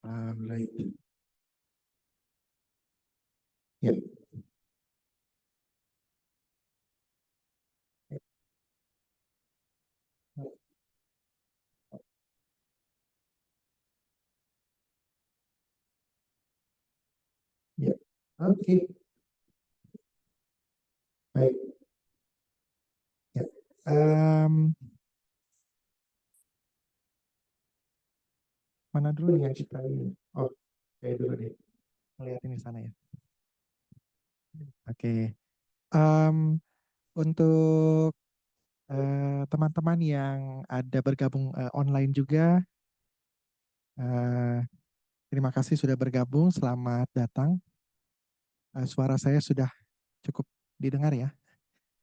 Baik. Ya, ya. Oke, baik. Ya. Mana dulu nih yang kita ini? Oh, kayak dulu deh. Ngeliatin di sana ya. Oke. Em, untuk teman-teman yang ada bergabung online juga, eh, terima kasih sudah bergabung. Selamat datang. Suara saya sudah cukup didengar ya.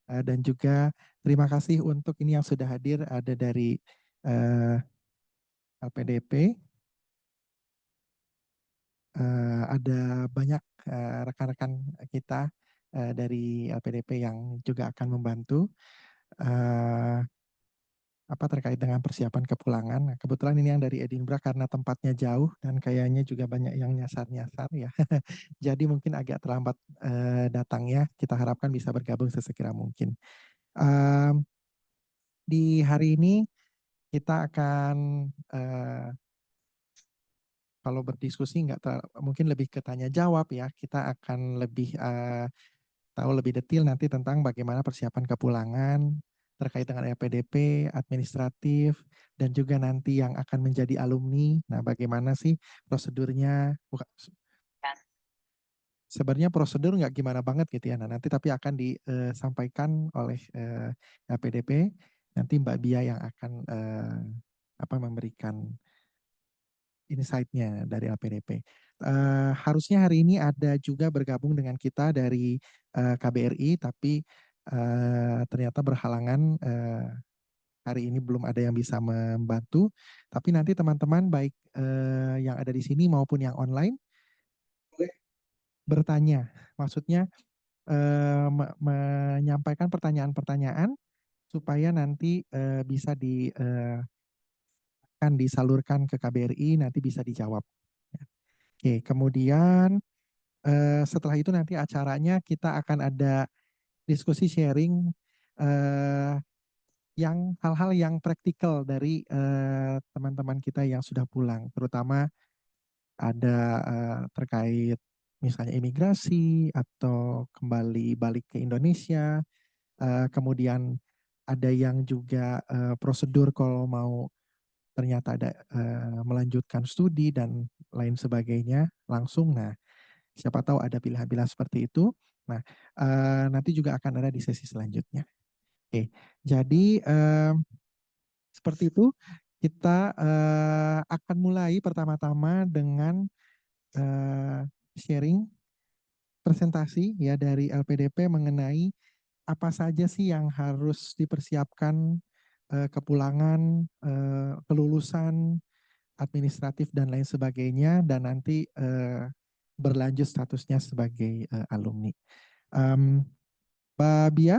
Dan juga terima kasih untuk ini yang sudah hadir ada dari eh, LPDP. Ada banyak rekan-rekan kita dari LPDP yang juga akan membantu eh, apa terkait dengan persiapan kepulangan. Nah, kebetulan ini yang dari Edinburgh karena tempatnya jauh dan kayaknya juga banyak yang nyasar-nyasar ya. Jadi mungkin agak terlambat datangnya. Kita harapkan bisa bergabung sesegera mungkin. Um, di hari ini kita akan kalau berdiskusi mungkin lebih ke tanya jawab ya. Kita akan lebih tahu lebih detail nanti tentang bagaimana persiapan kepulangan terkait dengan LPDP, administratif, dan juga nanti yang akan menjadi alumni. Nah, bagaimana sih prosedurnya? Sebenarnya prosedur nggak gimana banget gitu ya. Nah, nanti tapi akan disampaikan oleh LPDP. Nanti Mbak Bia yang akan memberikan insight-nya dari LPDP. Harusnya hari ini ada juga bergabung dengan kita dari KBRI, tapi ternyata berhalangan hari ini belum ada yang bisa membantu. Tapi nanti teman-teman baik yang ada di sini maupun yang online boleh bertanya. Maksudnya menyampaikan pertanyaan-pertanyaan supaya nanti bisa akan disalurkan ke KBRI, nanti bisa dijawab. Oke, kemudian setelah itu nanti acaranya kita akan ada diskusi sharing eh, yang hal-hal yang praktikal dari teman-teman kita yang sudah pulang, terutama ada terkait misalnya imigrasi atau kembali balik ke Indonesia, kemudian ada yang juga prosedur kalau mau ternyata ada melanjutkan studi dan lain sebagainya langsung. Nah, siapa tahu ada pilihan-pilihan seperti itu. Nah, nanti juga akan ada di sesi selanjutnya. Oke, jadi seperti itu kita akan mulai pertama-tama dengan sharing presentasi ya dari LPDP mengenai apa saja sih yang harus dipersiapkan kepulangan, kelulusan, administratif dan lain sebagainya, dan nanti berlanjut statusnya sebagai alumni. Mbak Bia,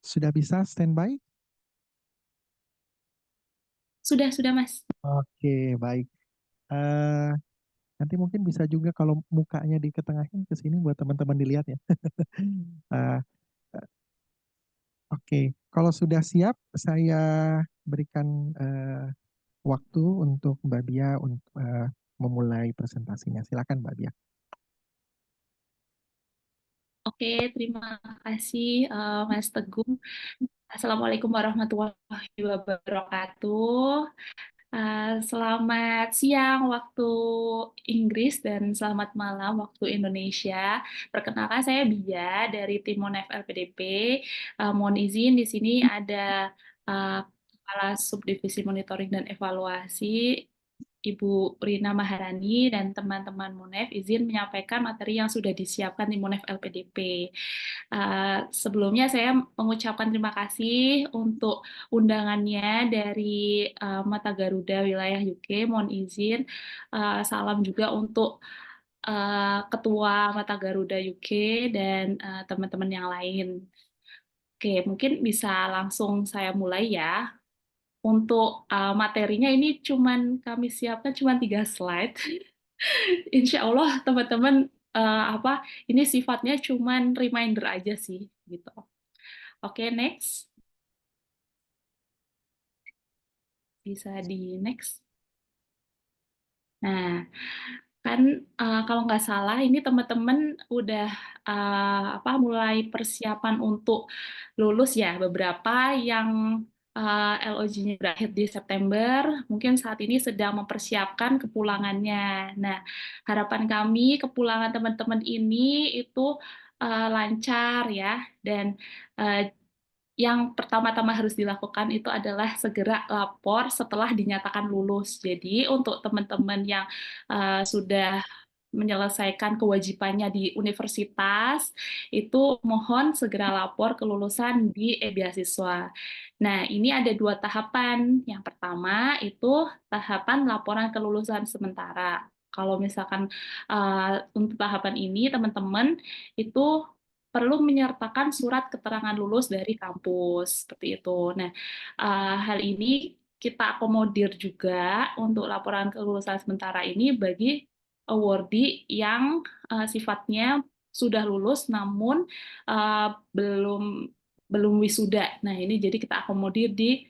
sudah bisa standby? Sudah Mas. Oke, baik. Eh, nanti mungkin bisa juga kalau mukanya diketengahin ke sini buat teman-teman dilihat ya. Eh, Oke, kalau sudah siap, saya berikan waktu untuk Mbak Bia untuk memulai presentasinya. Silakan Mbak Bia. Oke, terima kasih Mas Teguh. Assalamualaikum warahmatullahi wabarakatuh. Selamat siang waktu Inggris dan selamat malam waktu Indonesia. Perkenalkan saya Bia dari tim Monef LPDP. Mohon izin di sini ada uh, Kepala Subdivisi Monitoring dan Evaluasi Ibu Rina Maharani dan teman-teman Monef izin menyampaikan materi yang sudah disiapkan di Monef LPDP. Sebelumnya saya mengucapkan terima kasih untuk undangannya dari Mata Garuda wilayah UK. Mohon izin salam juga untuk Ketua Mata Garuda UK dan teman-teman yang lain. Oke, mungkin bisa langsung saya mulai ya. untuk materinya ini kami siapkan cuman 3 slide. Insya Allah teman-teman ini sifatnya cuman reminder aja sih gitu. Oke, next. Bisa di next. Nah, kan kalau nggak salah ini teman-teman udah mulai persiapan untuk lulus ya, beberapa yang LOG-nya berakhir di September, mungkin saat ini sedang mempersiapkan kepulangannya. Nah, harapan kami kepulangan teman-teman ini itu lancar ya, dan eh, yang pertama-tama harus dilakukan itu adalah segera lapor setelah dinyatakan lulus. Jadi untuk teman-teman yang sudah menyelesaikan kewajibannya di universitas, itu mohon segera lapor kelulusan di e-beasiswa. Nah, ini ada 2 tahapan. Yang pertama itu tahapan laporan kelulusan sementara. Kalau misalkan untuk tahapan ini, teman-teman itu perlu menyertakan surat keterangan lulus dari kampus, seperti itu. Nah, hal ini kita akomodir juga untuk laporan kelulusan sementara ini bagi awardee yang sifatnya sudah lulus namun belum belum wisuda. Nah, ini jadi kita akomodir di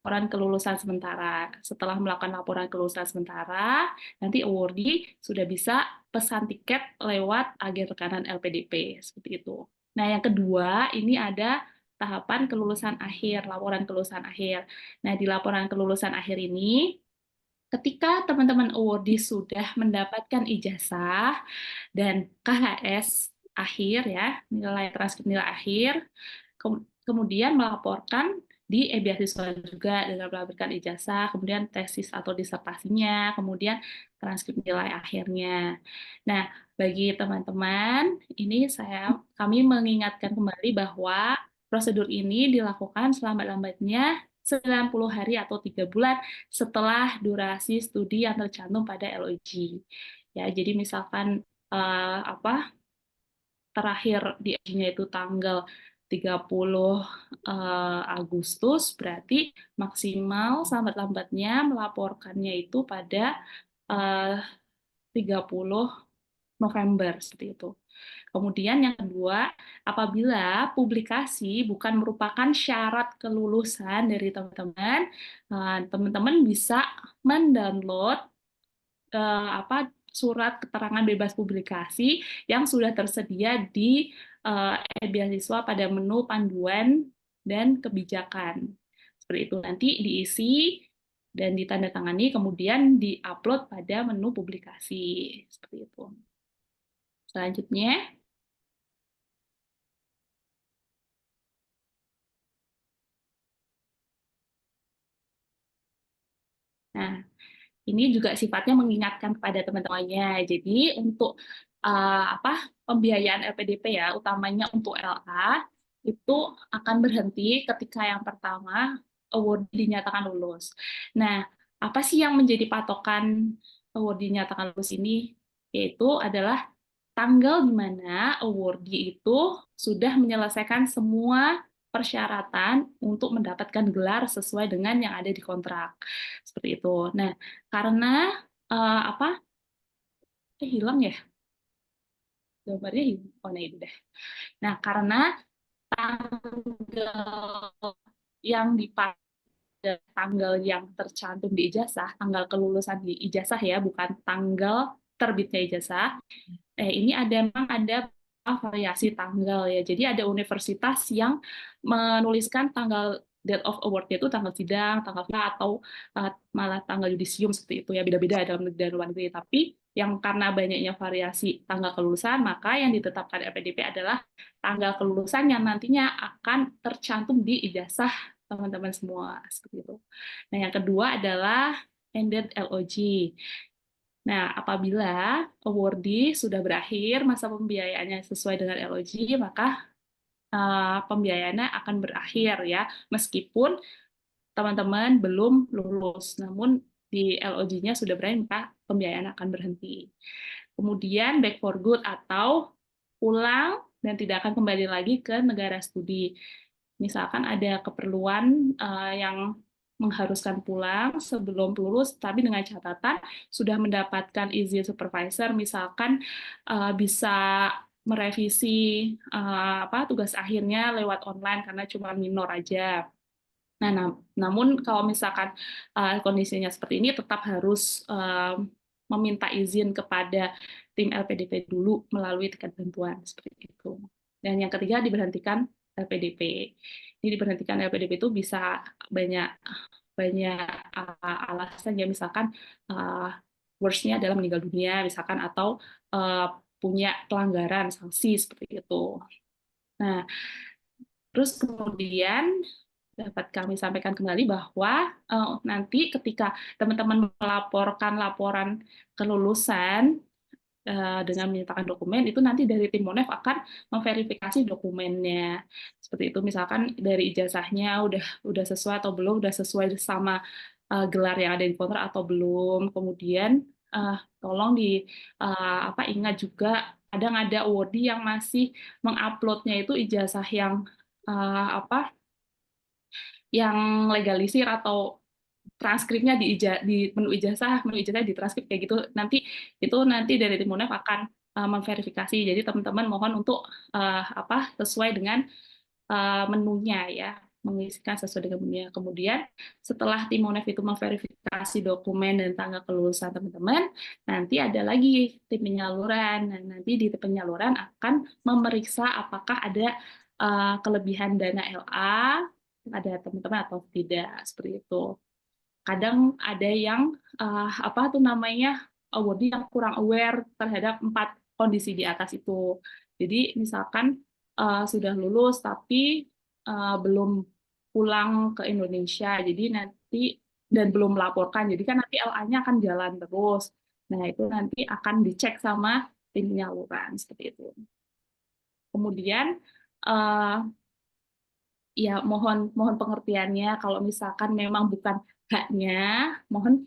laporan kelulusan sementara. Setelah melakukan laporan kelulusan sementara, nanti awardee sudah bisa pesan tiket lewat agen rekanan LPDP, seperti itu. Nah, yang kedua, ini ada tahapan kelulusan akhir, laporan kelulusan akhir. Nah, di laporan kelulusan akhir ini, ketika teman-teman awardee sudah mendapatkan ijazah dan KHS akhir ya, nilai transkrip nilai akhir, kemudian melaporkan di e-beasiswa juga dengan melaporkan ijazah, kemudian tesis atau disertasinya, kemudian transkrip nilai akhirnya. Nah, bagi teman-teman, ini kami mengingatkan kembali bahwa prosedur ini dilakukan selambat-lambatnya 90 hari atau 3 bulan setelah durasi studi yang tercantum pada LOG. Ya, jadi misalkan terakhir di LOG-nya itu tanggal 30 Agustus, berarti maksimal lambat-lambatnya melaporkannya itu pada 30 November, seperti itu. Kemudian yang kedua, apabila publikasi bukan merupakan syarat kelulusan dari teman-teman, teman-teman bisa mendownload surat keterangan bebas publikasi yang sudah tersedia di e-beasiswa pada menu panduan dan kebijakan. Seperti itu nanti diisi dan ditandatangani, kemudian diupload pada menu publikasi. Seperti itu. Selanjutnya, nah, ini juga sifatnya mengingatkan kepada teman-temannya. Jadi untuk pembiayaan LPDP ya, utamanya untuk LA itu akan berhenti ketika yang pertama award dinyatakan lulus. Nah, apa sih yang menjadi patokan award dinyatakan lulus ini? Yaitu adalah tanggal di mana awardee itu sudah menyelesaikan semua persyaratan untuk mendapatkan gelar sesuai dengan yang ada di kontrak. Seperti itu. Nah, karena hilang ya? Gambarnya hilang. Oh, nah itu deh. Nah, karena tanggal yang dipakai tanggal yang tercantum di ijazah, tanggal kelulusan di ijazah ya, bukan tanggal terbitnya ijazah. Ini memang ada variasi tanggal ya. Jadi ada universitas yang menuliskan tanggal date of award itu tanggal sidang, tanggal atau malah tanggal yudisium seperti itu ya, beda-beda dalam negeri dan luar negeri. Tapi yang karena banyaknya variasi tanggal kelulusan, maka yang ditetapkan LPDP adalah tanggal kelulusan yang nantinya akan tercantum di ijazah teman-teman semua seperti itu. Nah, yang kedua adalah ended LOG. Nah, apabila awardee sudah berakhir masa pembiayaannya sesuai dengan LOG, maka pembiayaannya akan berakhir ya, meskipun teman-teman belum lulus, namun di LOG-nya sudah berakhir, maka pembiayaan akan berhenti. Kemudian back for good atau pulang dan tidak akan kembali lagi ke negara studi. Misalkan ada keperluan yang mengharuskan pulang sebelum lulus, tapi dengan catatan sudah mendapatkan izin supervisor, misalkan bisa merevisi tugas akhirnya lewat online karena cuma minor aja. Nah, namun kalau misalkan kondisinya seperti ini, tetap harus meminta izin kepada tim LPDP dulu melalui tiket bantuan seperti itu. Dan yang ketiga diberhentikan LPDP. Ini diberhentikan LPDP itu bisa banyak banyak alasan ya, misalkan worst-nya adalah meninggal dunia misalkan, atau punya pelanggaran sanksi seperti itu. Nah, terus kemudian dapat kami sampaikan kembali bahwa nanti ketika teman-teman melaporkan laporan kelulusan dengan menyertakan dokumen, itu nanti dari tim Monef akan memverifikasi dokumennya. Seperti itu, misalkan dari ijazahnya udah sesuai atau belum, udah sesuai sama gelar yang ada di kontrak atau belum. Kemudian tolong ingat juga kadang ada awardee yang masih menguploadnya itu ijazah yang legalisir atau transkripnya di menu ijazah di transkrip kayak gitu. Nanti dari tim Monef akan memverifikasi. Jadi teman-teman mohon untuk sesuai dengan menunya ya, mengisikan sesuai dengan menunya. Kemudian setelah tim Monef itu memverifikasi dokumen dan tanggal kelulusan teman-teman, nanti ada lagi tim penyaluran. Nah, nanti di tim penyaluran akan memeriksa apakah ada kelebihan dana LA ada teman-teman atau tidak, seperti itu. Kadang ada yang awardee yang kurang aware terhadap 4 kondisi di atas itu. Jadi misalkan sudah lulus tapi belum pulang ke Indonesia, jadi nanti dan belum melaporkan, jadi kan nanti LA-nya akan jalan terus. Nah, itu nanti akan dicek sama tim penyaluran seperti itu. Kemudian ya mohon pengertiannya kalau misalkan memang bukan haknya, mohon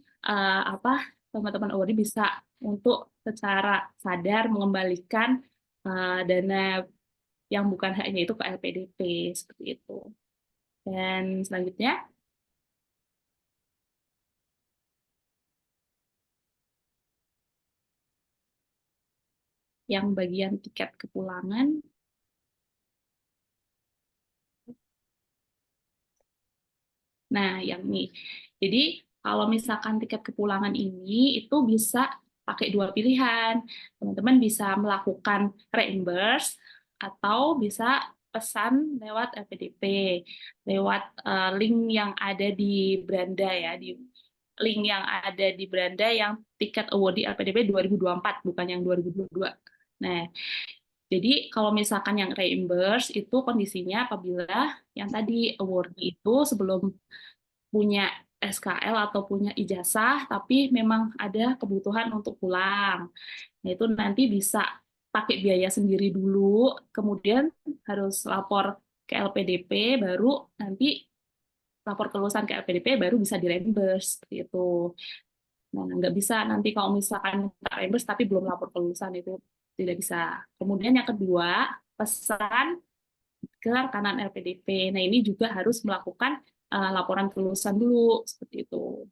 teman-teman awardee bisa untuk secara sadar mengembalikan dana yang bukan haknya itu ke LPDP seperti itu. Dan selanjutnya yang bagian tiket kepulangan. Nah, yang ini. Jadi, kalau misalkan tiket kepulangan ini itu bisa pakai 2 pilihan. Teman-teman bisa melakukan reimburse atau bisa pesan lewat LPDP, lewat link yang ada di beranda ya, di link yang ada di beranda yang tiket awardee LPDP 2024, bukan yang 2022. Nah, jadi kalau misalkan yang reimburse itu kondisinya apabila yang tadi awardee itu sebelum punya SKL atau punya ijazah, tapi memang ada kebutuhan untuk pulang. Nah, itu nanti bisa pakai biaya sendiri dulu, kemudian harus lapor ke LPDP, baru nanti lapor kelulusan ke LPDP, baru bisa direimburse, seperti itu. Nah, nggak bisa nanti kalau misalkan minta reimburse tapi belum lapor kelulusan, itu tidak bisa. Kemudian yang kedua, pesan ke kanan LPDP. Nah, ini juga harus melakukan laporan kelulusan dulu, seperti itu.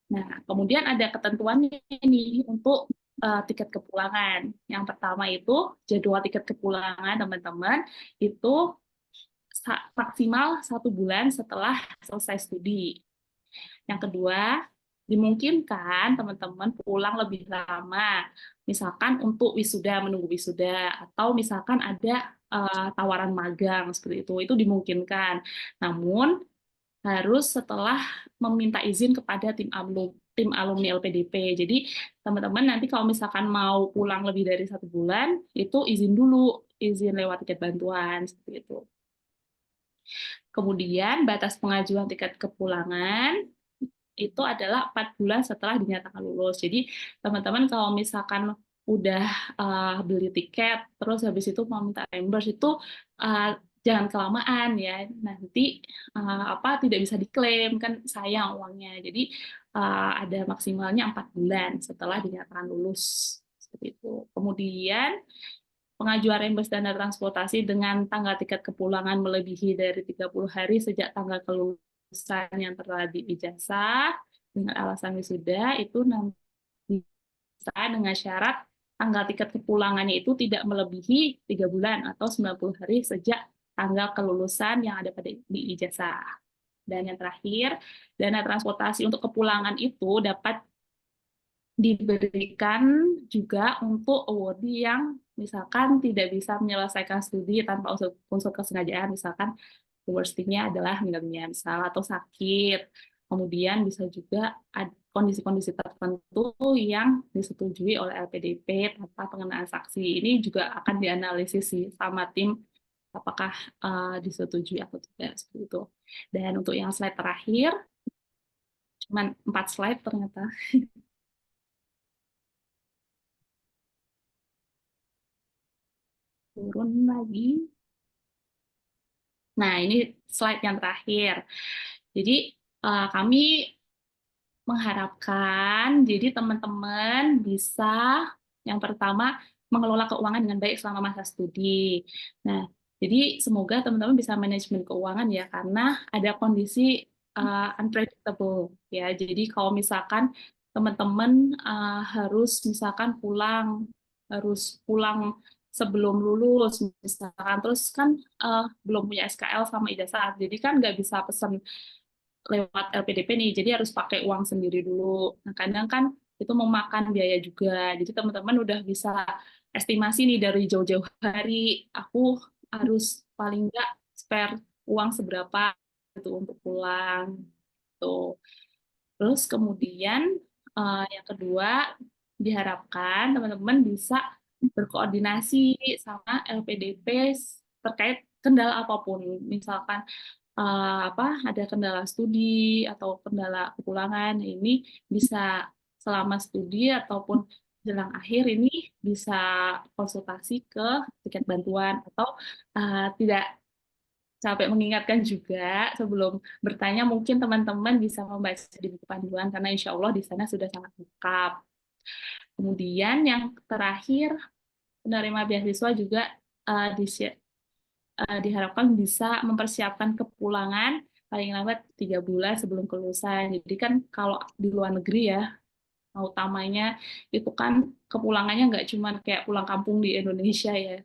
Nah, kemudian ada ketentuannya nih untuk tiket kepulangan. Yang pertama itu jadwal tiket kepulangan teman-teman itu maksimal 1 bulan setelah selesai studi. Yang kedua, dimungkinkan teman-teman pulang lebih lama, misalkan untuk wisuda, menunggu wisuda, atau misalkan ada tawaran magang seperti itu dimungkinkan. Namun harus setelah meminta izin kepada tim alumni LPDP. Jadi teman-teman nanti kalau misalkan mau pulang lebih dari 1 bulan, itu izin dulu, izin lewat tiket bantuan seperti itu. Kemudian batas pengajuan tiket kepulangan itu adalah 4 bulan setelah dinyatakan lulus. Jadi teman-teman kalau misalkan udah beli tiket, terus habis itu mau minta reimburse itu jangan kelamaan ya, nanti tidak bisa diklaim, kan sayang uangnya. Jadi ada maksimalnya 4 bulan setelah dinyatakan lulus seperti itu. Kemudian pengajuan reimburse dana transportasi dengan tanggal tiket kepulangan melebihi dari 30 hari sejak tanggal kelulusan kelulusan yang telah diijazah dengan alasan wisuda itu nanti bisa dengan syarat tanggal tiket kepulangannya itu tidak melebihi 3 bulan atau 90 hari sejak tanggal kelulusan yang ada pada di ijazah. Dan yang terakhir, dana transportasi untuk kepulangan itu dapat diberikan juga untuk awardee yang misalkan tidak bisa menyelesaikan studi tanpa unsur kesengajaan, misalkan worst-nya adalah meninggal dunia misal atau sakit. Kemudian bisa juga kondisi-kondisi tertentu yang disetujui oleh LPDP tanpa pengenaan saksi. Ini juga akan dianalisis sih sama tim apakah disetujui atau tidak seperti itu. Dan untuk yang slide terakhir, cuman 4 slide ternyata. Turun lagi. Nah, ini slide yang terakhir. Jadi, kami mengharapkan jadi teman-teman bisa yang pertama mengelola keuangan dengan baik selama masa studi. Nah, jadi semoga teman-teman bisa manajemen keuangan ya karena ada kondisi unpredictable ya. Jadi kalau misalkan teman-teman harus misalkan harus pulang sebelum lulus misalkan terus kan belum punya SKL sama ijazah. Jadi kan nggak bisa pesan lewat LPDP nih, jadi harus pakai uang sendiri dulu. Nah, kadang kan itu memakan biaya juga. Jadi teman-teman udah bisa estimasi nih dari jauh-jauh hari, aku harus paling nggak spare uang seberapa itu untuk pulang. Tuh. Terus kemudian yang kedua diharapkan teman-teman bisa berkoordinasi sama LPDP terkait kendala apapun, misalkan ada kendala studi atau kendala kepulangan ini bisa selama studi ataupun jelang akhir ini bisa konsultasi ke tiket bantuan atau tidak capek mengingatkan juga sebelum bertanya mungkin teman-teman bisa membaca di buku panduan karena insya Allah di sana sudah sangat lengkap. Kemudian yang terakhir penerima beasiswa juga diharapkan bisa mempersiapkan kepulangan paling lambat 3 bulan sebelum kelulusan. Jadi kan kalau di luar negeri ya, utamanya itu kan kepulangannya nggak cuma kayak pulang kampung di Indonesia ya,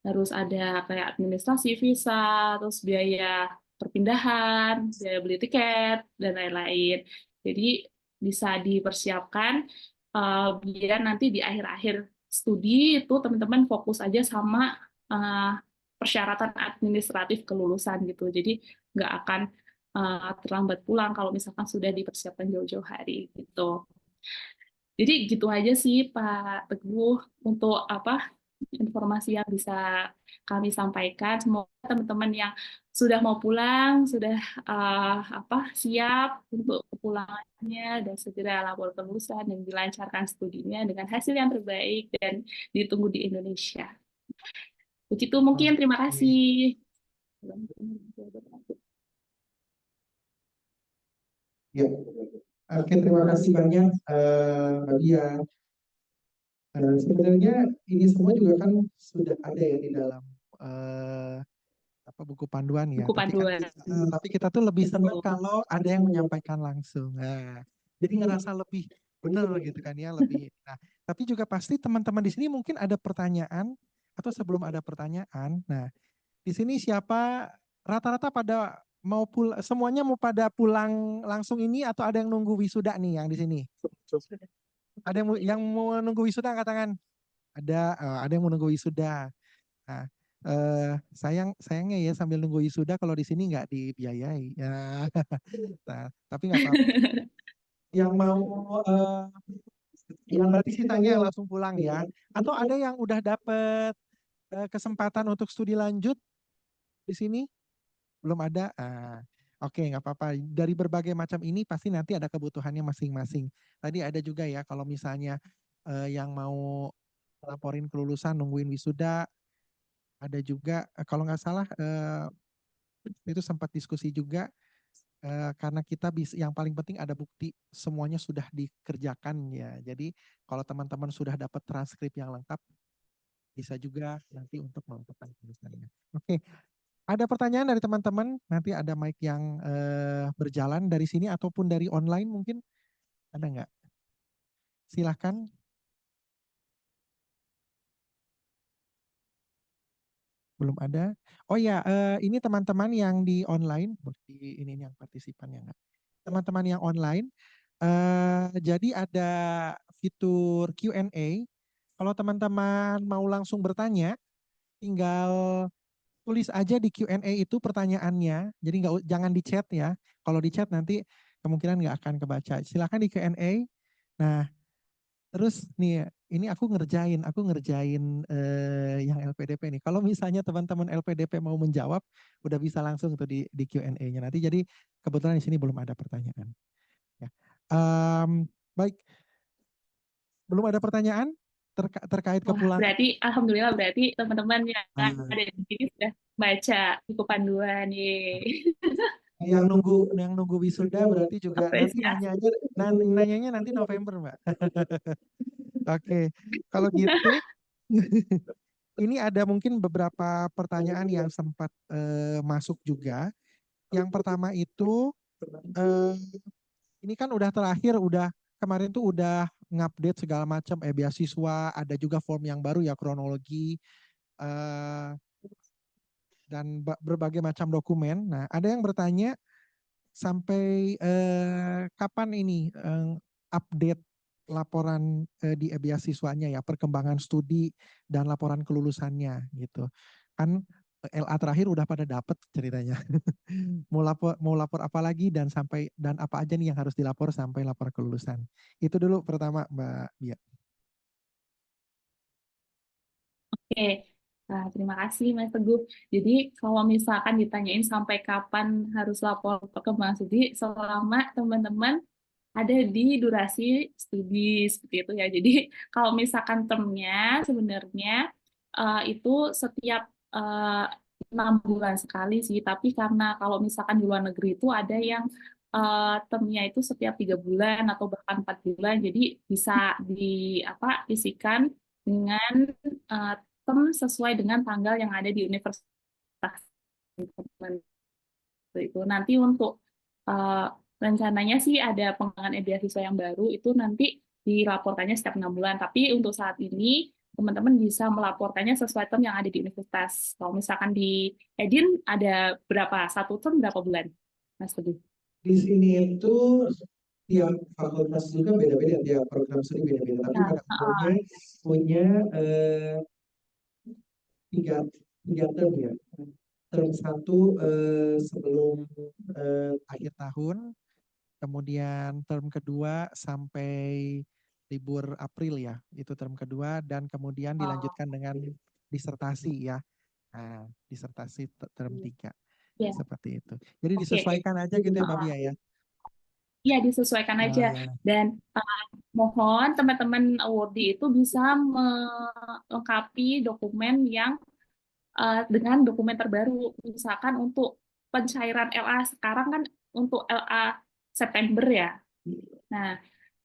harus ada kayak administrasi visa, terus biaya perpindahan, biaya beli tiket, dan lain-lain. Jadi bisa dipersiapkan biar nanti di akhir-akhir studi itu teman-teman fokus aja sama persyaratan administratif kelulusan gitu. Jadi nggak akan terlambat pulang kalau misalkan sudah dipersiapkan jauh-jauh hari gitu. Jadi gitu aja sih Pak Teguh untuk informasi yang bisa kami sampaikan. Semoga teman-teman yang sudah mau pulang sudah siap untuk kepulangannya dan segera lapor kelulusan dan dilancarkan studinya dengan hasil yang terbaik dan ditunggu di Indonesia. Begitu mungkin, terima kasih. Ya, oke, terima kasih banyak Mbak Dia. Sebenarnya ini semua juga kan sudah ada ya di dalam buku panduan ya. Buku panduan. Tapi kita tuh lebih senang kalau ada yang menyampaikan langsung. Nah, jadi ngerasa lebih benar gitu kan ya, lebih. Nah, tapi juga pasti teman-teman di sini mungkin ada pertanyaan atau sebelum ada pertanyaan. Nah, di sini siapa rata-rata pada semuanya mau pada pulang langsung ini atau ada yang nunggu wisuda nih yang di sini? Ada yang mau nunggu wisuda angkat tangan? Ada yang mau nunggu wisuda. Nah, sayangnya ya sambil nunggu wisuda kalau di sini nggak dibiayai. Ya. Nah, tapi nggak apa-apa. Yang mau yang berarti sisanya yang langsung pulang ya. Atau ada yang udah dapet kesempatan untuk studi lanjut di sini? Belum ada? Oke, nggak apa-apa. Dari berbagai macam ini pasti nanti ada kebutuhannya masing-masing. Tadi ada juga ya kalau misalnya yang mau laporin kelulusan nungguin wisuda, ada juga kalau nggak salah itu sempat diskusi juga karena kita yang paling penting ada bukti semuanya sudah dikerjakan ya. Jadi kalau teman-teman sudah dapat transkrip yang lengkap bisa juga nanti untuk melakukan tulisannya. Oke, Ada pertanyaan dari teman-teman? Nanti ada mic yang berjalan dari sini ataupun dari online mungkin? Ada nggak? Silahkan. Belum ada. Oh ya, ini teman-teman yang di online, di ini yang partisipan ya nggak? Teman-teman yang online, jadi ada fitur Q&A. Kalau teman-teman mau langsung bertanya, tinggal tulis aja di Q&A itu pertanyaannya. Jadi jangan di chat ya. Kalau di chat nanti kemungkinan nggak akan kebaca. Silakan di Q&A. Nah, terus nih, ini aku ngerjain yang LPDP nih. Kalau misalnya teman-teman LPDP mau menjawab, udah bisa langsung tuh di Q&A-nya nanti. Jadi kebetulan di sini belum ada pertanyaan. Ya. Baik, belum ada pertanyaan terkait Wah, kepulangan. berarti alhamdulillah berarti teman-teman yang Ah, ada di sini sudah baca buku panduan. Ye. yang nunggu wisuda berarti juga nanti Apresiasi. nanyanya nanti November, Mbak. Oke, kalau gitu ini ada mungkin beberapa pertanyaan yang sempat masuk juga. Yang pertama itu eh, ini kan udah terakhir, udah kemarin tuh udah ngupdate segala macam beasiswa, ada juga form yang baru ya kronologi eh, dan berbagai macam dokumen. Nah, ada yang bertanya sampai kapan ini update laporan di beasiswanya ya, perkembangan studi dan laporan kelulusannya gitu. Kan LA terakhir udah pada dapet ceritanya. Mau lapor apa lagi dan apa aja nih yang harus dilapor sampai lapor kelulusan. Itu dulu pertama Mbak Bia. Oke, nah, terima kasih Mas Teguh. Jadi kalau misalkan ditanyain sampai kapan harus lapor perkembangan studi, selama teman-teman ada di durasi studi seperti itu ya. Jadi kalau misalkan termnya sebenarnya itu setiap eh, 6 bulan sekali sih. Tapi karena kalau misalkan di luar negeri itu ada yang termnya itu setiap 3 bulan atau bahkan 4 bulan. Jadi bisa di apa isikan dengan eh, term sesuai dengan tanggal yang ada di universitas itu. Nanti untuk uh, rencananya sih ada pengembangan beasiswa yang baru itu nanti dilaporkannya setiap 6 bulan. Tapi untuk saat ini teman-teman bisa melaporkannya sesuai term yang ada di universitas. Kalau misalkan di Edin ada berapa? Satu term berapa bulan? Mas Teguh? Di sini itu tiap fakultas juga beda-beda, tiap program studi beda-beda. Tapi Nah, pada umumnya punya tiga tiga term ya. Term satu sebelum akhir tahun, kemudian term kedua sampai libur April ya, itu term kedua, dan kemudian dilanjutkan dengan disertasi ya. Nah, disertasi term 3 ya, seperti itu. Jadi oke. disesuaikan aja gitu ya Mbak Uh, Bia ya. Iya, disesuaikan aja. Nah, Dan mohon teman-teman awardee itu bisa melengkapi dokumen yang dengan dokumen terbaru. Misalkan untuk pencairan LA sekarang kan untuk LA September ya. Nah,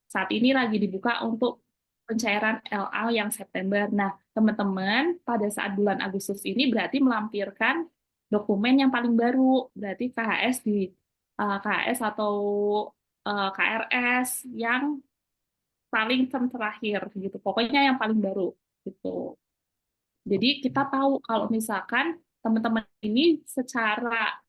saat ini lagi dibuka untuk pencairan LA yang September. Nah, teman-teman pada saat bulan Agustus ini berarti melampirkan dokumen yang paling baru. Berarti KHS di KHS atau KRS yang paling term terakhir gitu. Pokoknya yang paling baru gitu. Jadi kita oke. tahu kalau misalkan teman-teman ini secara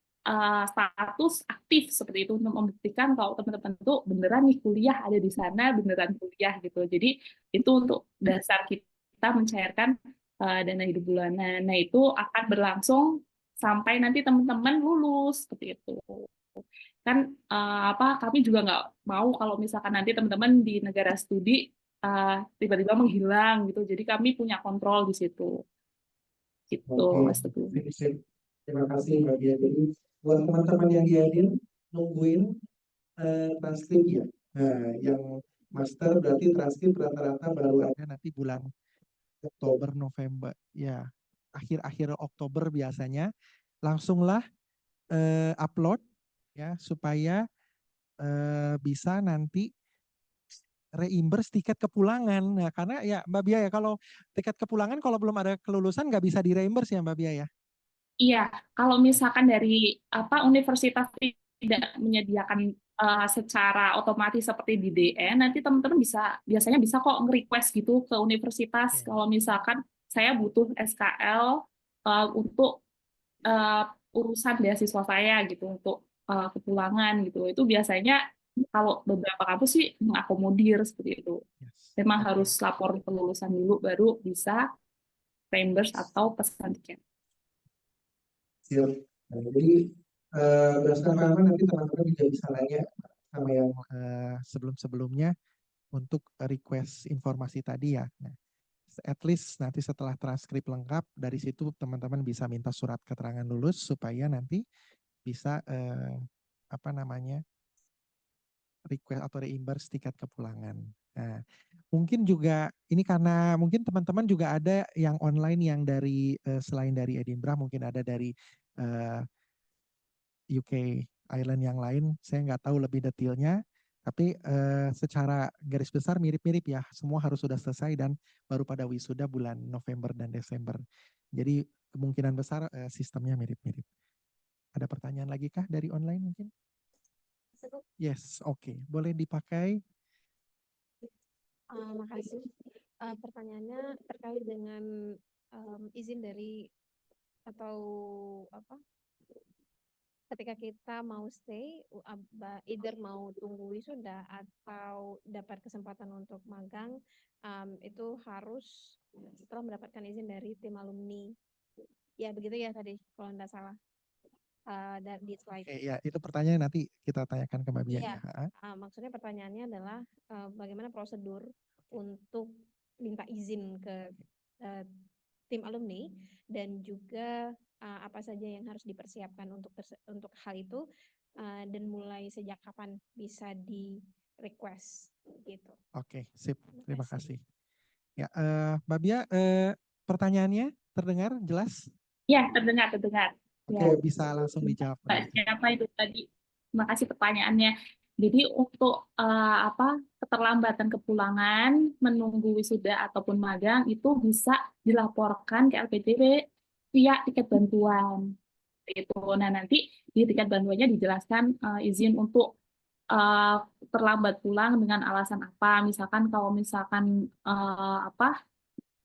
status aktif seperti itu untuk membuktikan kalau teman-teman itu beneran nih kuliah ada di sana, beneran kuliah gitu. Jadi itu untuk dasar kita mencairkan dana hidup bulanan. Nah itu akan berlangsung sampai nanti teman-teman lulus seperti itu. Kan apa kami juga nggak mau kalau misalkan nanti teman-teman di negara studi tiba-tiba menghilang gitu. Jadi kami punya kontrol di situ. Gitu, Oke, Mas Teguh. sip, sip. Terima kasih Mbak Bia. Jadi buat teman-teman yang diadil, nungguin transkrip ya. Nah, yang master berarti transkrip rata-rata baru ada nanti bulan Oktober, November. Ya, akhir-akhir Oktober biasanya. Langsunglah upload ya supaya bisa nanti reimburse tiket kepulangan. Nah, karena ya Mbak Bia ya kalau tiket kepulangan kalau belum ada kelulusan nggak bisa direimburse ya Mbak Bia ya. Iya, kalau misalkan dari apa universitas tidak menyediakan secara otomatis seperti di DN, nanti teman-teman biasanya bisa kok nge-request gitu ke universitas Oke. kalau misalkan saya butuh SKL untuk eh, urusan beasiswa saya gitu untuk kepulangan gitu. Itu biasanya kalau beberapa kampus sih mengakomodir seperti itu. Yes. Memang Oke. harus lapor kelulusan dulu baru bisa reimburse atau pesan tiket. Siap. Nah, jadi berdasarkan pengalaman nanti teman-teman juga bisa nanya sama yang sebelum-sebelumnya untuk request informasi tadi ya. Nah, at least nanti setelah transkrip lengkap dari situ teman-teman bisa minta surat keterangan lulus supaya nanti bisa apa namanya request atau reimburse tiket kepulangan. Nah, mungkin juga ini karena mungkin teman-teman juga ada yang online yang dari selain dari Edinburgh mungkin ada dari eh, UK island yang lain. Saya nggak tahu lebih detailnya, tapi secara garis besar mirip-mirip ya. Semua harus sudah selesai dan baru pada wisuda bulan November dan Desember. Jadi kemungkinan besar sistemnya mirip-mirip. Ada pertanyaan lagi kah dari online mungkin? Yes, oke. Boleh dipakai. Makasih. Pertanyaannya terkait dengan izin dari atau apa? Ketika kita mau stay, either mau tunggu wisuda atau dapat kesempatan untuk magang, itu harus setelah mendapatkan izin dari tim alumni. Ya begitu ya tadi, kalau tidak salah. Di slide. Oke, ya itu pertanyaan nanti kita tanyakan ke Mbak Bia Iya, ya. maksudnya pertanyaannya adalah bagaimana prosedur untuk minta izin ke uh, tim alumni dan juga apa saja yang harus dipersiapkan untuk hal itu dan mulai sejak kapan bisa di request gitu. Oke, sip. Terima Terima kasih. kasih. Ya, Mbak Bia, pertanyaannya terdengar jelas? Ya, terdengar, terdengar. Oke, Ya, bisa langsung dijawab Mbak Mbak, Bia. siapa itu tadi? Terima kasih pertanyaannya. Jadi untuk apa keterlambatan kepulangan, menunggu wisuda ataupun magang itu bisa dilaporkan ke LPDP via tiket bantuan. Itu. Nah, nanti di tiket bantuannya dijelaskan izin untuk eh, terlambat pulang dengan alasan apa. Misalkan kalau misalkan apa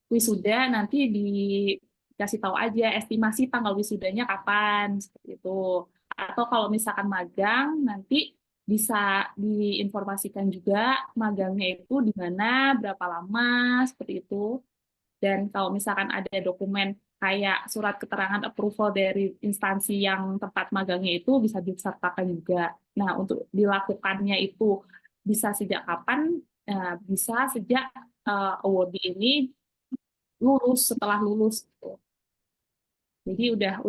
wisuda nanti dikasih tahu aja estimasi tanggal wisudanya kapan seperti itu. Atau kalau misalkan magang nanti bisa diinformasikan juga magangnya itu di mana, berapa lama seperti itu. Dan kalau misalkan ada dokumen kayak surat keterangan approval dari instansi yang tempat magangnya itu bisa disertakan juga. Nah, untuk dilakukannya itu bisa sejak kapan? Bisa sejak awardee ini lulus setelah lulus gitu. Jadi udah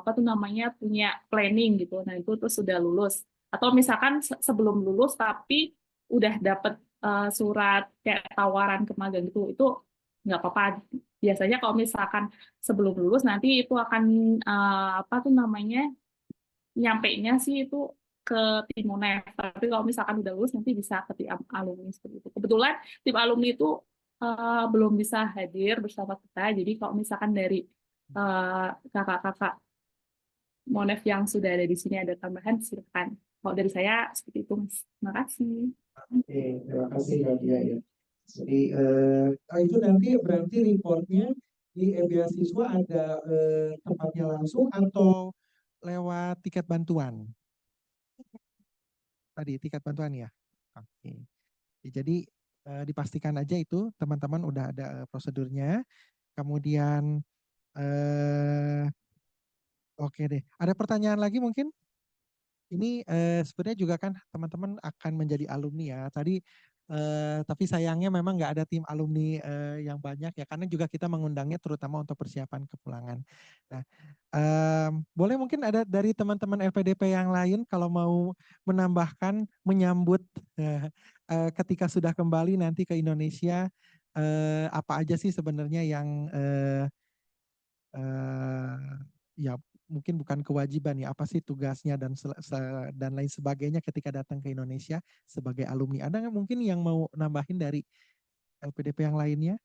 apa tuh namanya punya planning gitu. Nah, itu terus sudah lulus. Atau misalkan sebelum lulus tapi udah dapet surat kayak tawaran ke magang gitu, itu nggak apa-apa. Biasanya kalau misalkan sebelum lulus nanti itu akan apa tuh namanya nyampainya sih itu ke tim UNEF. Tapi kalau misalkan udah lulus nanti bisa ke tim alumni seperti itu. Kebetulan tim alumni itu belum bisa hadir bersama kita. Jadi kalau misalkan dari kakak-kakak MONEF yang sudah ada di sini ada tambahan, silakan. Kalau dari saya seperti itu, Mas. Terima kasih. Oke, terima kasih Mbak Bia ya. Jadi itu nanti berarti reportnya di beasiswa ada tempatnya langsung atau lewat tiket bantuan? Tadi tiket bantuan ya. Oke. Ya, jadi dipastikan aja itu teman-teman udah ada prosedurnya. Kemudian oke deh. Ada pertanyaan lagi mungkin? Ini sebenarnya juga kan teman-teman akan menjadi alumni ya. Tadi tapi sayangnya memang nggak ada tim alumni yang banyak ya karena juga kita mengundangnya terutama untuk persiapan kepulangan. Nah, boleh mungkin ada dari teman-teman LPDP yang lain kalau mau menambahkan menyambut ketika sudah kembali nanti ke Indonesia apa aja sih sebenarnya yang ya mungkin bukan kewajiban ya apa sih tugasnya dan dan lain sebagainya ketika datang ke Indonesia sebagai alumni. Ada nggak mungkin yang mau nambahin dari LPDP yang lainnya?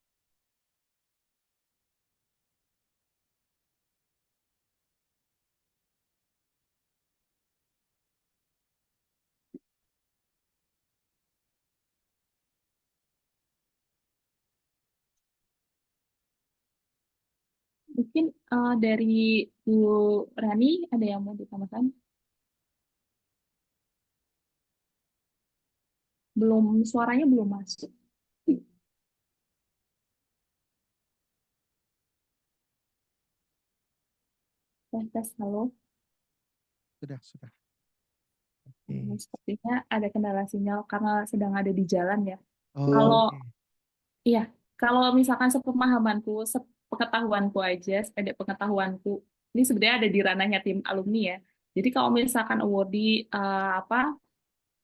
Mungkin dari Bu Rani ada yang mau ditambahkan? Belum, suaranya belum masuk. Tes, halo. Sudah. Oke. Sepertinya ada kendala sinyal karena sedang ada di jalan ya. Oh, Kalau oke. iya, kalau misalkan sepemahamanku, sepengetahuanku aja, sependek pengetahuanku, ini sebenarnya ada di ranahnya tim alumni ya. Jadi kalau misalkan awardee apa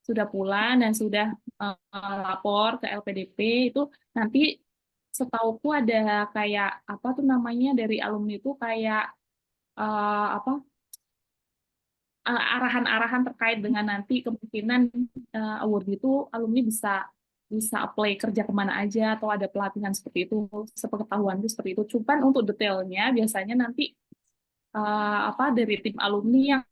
sudah pulang dan sudah lapor ke LPDP itu nanti setauku ada kayak apa tuh namanya dari alumni itu kayak apa arahan-arahan terkait dengan nanti kemungkinan award itu alumni bisa bisa apply kerja kemana aja atau ada pelatihan seperti itu, sepengetahuan itu seperti itu. Cuman untuk detailnya biasanya nanti apa dari tim alumni yang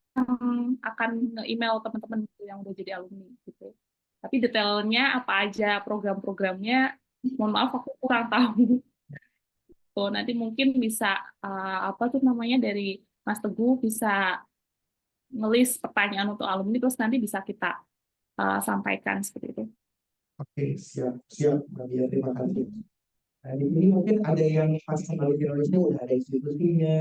akan email teman-teman yang udah jadi alumni gitu. Tapi detailnya apa aja program-programnya, mohon maaf aku kurang tahu. Tuh, nanti mungkin bisa apa tuh namanya dari Mas Teguh bisa ngelis pertanyaan untuk alumni terus nanti bisa kita sampaikan seperti itu. Oke, siap, Mbak Bia, terima kasih. Nah, di sini mungkin ada yang pas kembali ke Indonesia udah ada institusinya,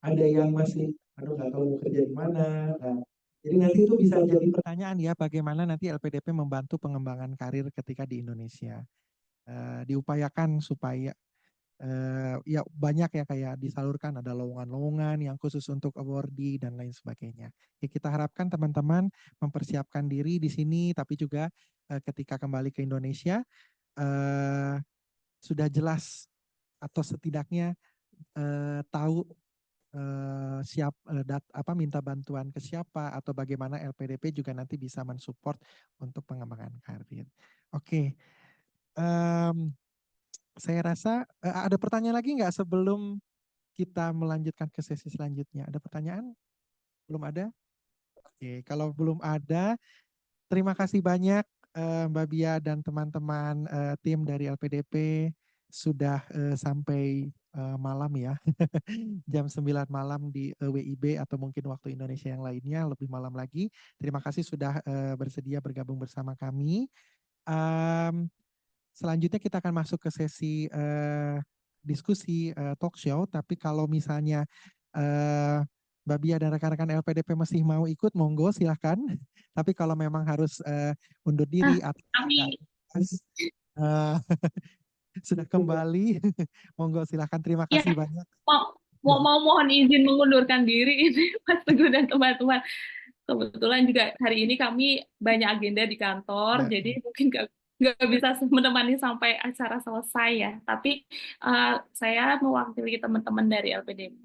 ada yang masih, aduh nggak tahu mau kerja di mana. Nah, jadi nanti itu bisa jadi pertanyaan ya, bagaimana nanti LPDP membantu pengembangan karir ketika di Indonesia. Diupayakan supaya ya banyak ya kayak disalurkan ada lowongan-lowongan yang khusus untuk awardee dan lain sebagainya. Ya, kita harapkan teman-teman mempersiapkan diri di sini, tapi juga ketika kembali ke Indonesia sudah jelas atau setidaknya tahu minta bantuan ke siapa atau bagaimana LPDP juga nanti bisa mensupport untuk pengembangan karir. Oke, saya rasa ada pertanyaan lagi nggak sebelum kita melanjutkan ke sesi selanjutnya? Ada pertanyaan? Belum ada? Oke, kalau belum ada, terima kasih banyak Mbak Bia dan teman-teman tim dari LPDP sudah sampai malam ya. Jam 9 malam di WIB atau mungkin waktu Indonesia yang lainnya lebih malam lagi. Terima kasih sudah bersedia bergabung bersama kami. Selanjutnya kita akan masuk ke sesi diskusi talk show. Tapi kalau misalnya Mbak Bia dan rekan-rekan LPDP masih mau ikut, monggo silahkan. Tapi kalau memang harus undur diri atau Kami uh, sudah kembali, monggo silahkan. Terima ya kasih banyak. mau mohon izin mengundurkan diri ini Mas Teguh dan teman-teman. Kebetulan juga hari ini kami banyak agenda di kantor, Ya, jadi mungkin nggak bisa menemani sampai acara selesai ya. Tapi saya mewakili teman-teman dari LPDP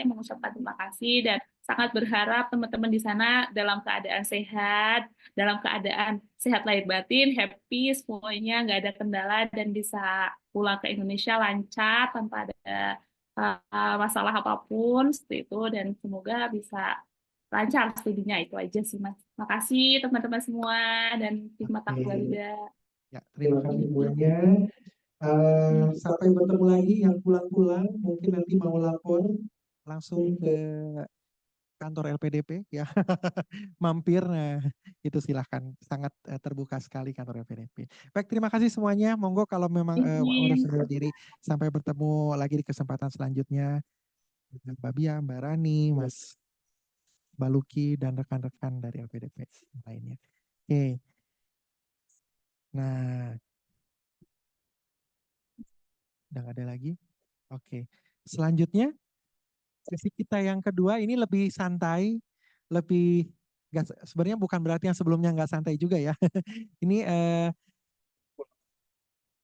mengucapkan terima kasih dan sangat berharap teman-teman di sana dalam keadaan sehat, dalam keadaan sehat lahir batin, happy, semuanya nggak ada kendala dan bisa pulang ke Indonesia lancar tanpa ada masalah apapun seperti itu dan semoga bisa lancar studinya itu aja sih Mas. Makasih teman-teman semua dan tim Mata Garuda. ya, terima kasih semuanya. Sampai bertemu lagi yang pulang-pulang, mungkin nanti mau lapor langsung ke kantor LPDP ya, mampir, nah itu silahkan, sangat terbuka sekali kantor LPDP. Baik, terima kasih semuanya, monggo kalau memang harus Izin. diri, sampai bertemu lagi di kesempatan selanjutnya. Mbak Bia, Mbak Rani, Mas Baluki, dan rekan-rekan dari LPDP lainnya. Oke, nah udah nggak ada lagi. Oke, selanjutnya sesi kita yang kedua ini lebih santai, lebih sebenarnya bukan berarti yang sebelumnya nggak santai juga ya. Ini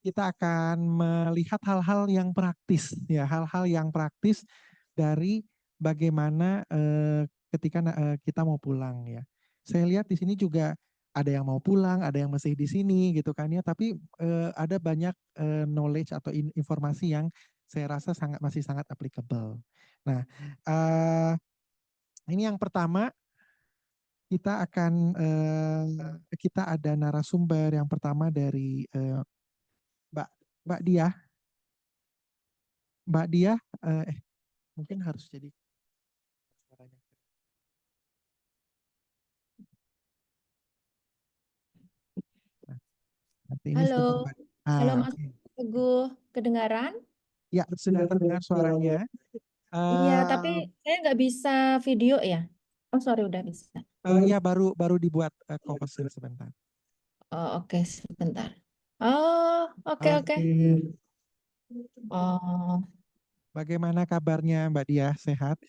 kita akan melihat hal-hal yang praktis ya, hal-hal yang praktis dari bagaimana ketika kita mau pulang ya. Saya lihat di sini juga ada yang mau pulang, ada yang masih di sini gitu kan ya, tapi ada banyak knowledge atau informasi yang saya rasa masih sangat applicable. Nah, ini yang pertama kita ada narasumber yang pertama dari Mbak Mbak Dia. Mbak Dia, Mungkin harus jadi suaranya. Nah, nanti ini Halo, sebentar. halo Ah, Mas oke. Teguh, kedengaran? Ya, sudah terdengar suaranya. Iya, tapi Eh saya nggak bisa video ya. Oh, sorry, udah bisa. ya baru baru dibuat komposer sebentar. Oh, oke, sebentar. Oh, oke, oke. Oke. Oh, Bagaimana kabarnya Mbak Dia? Sehat?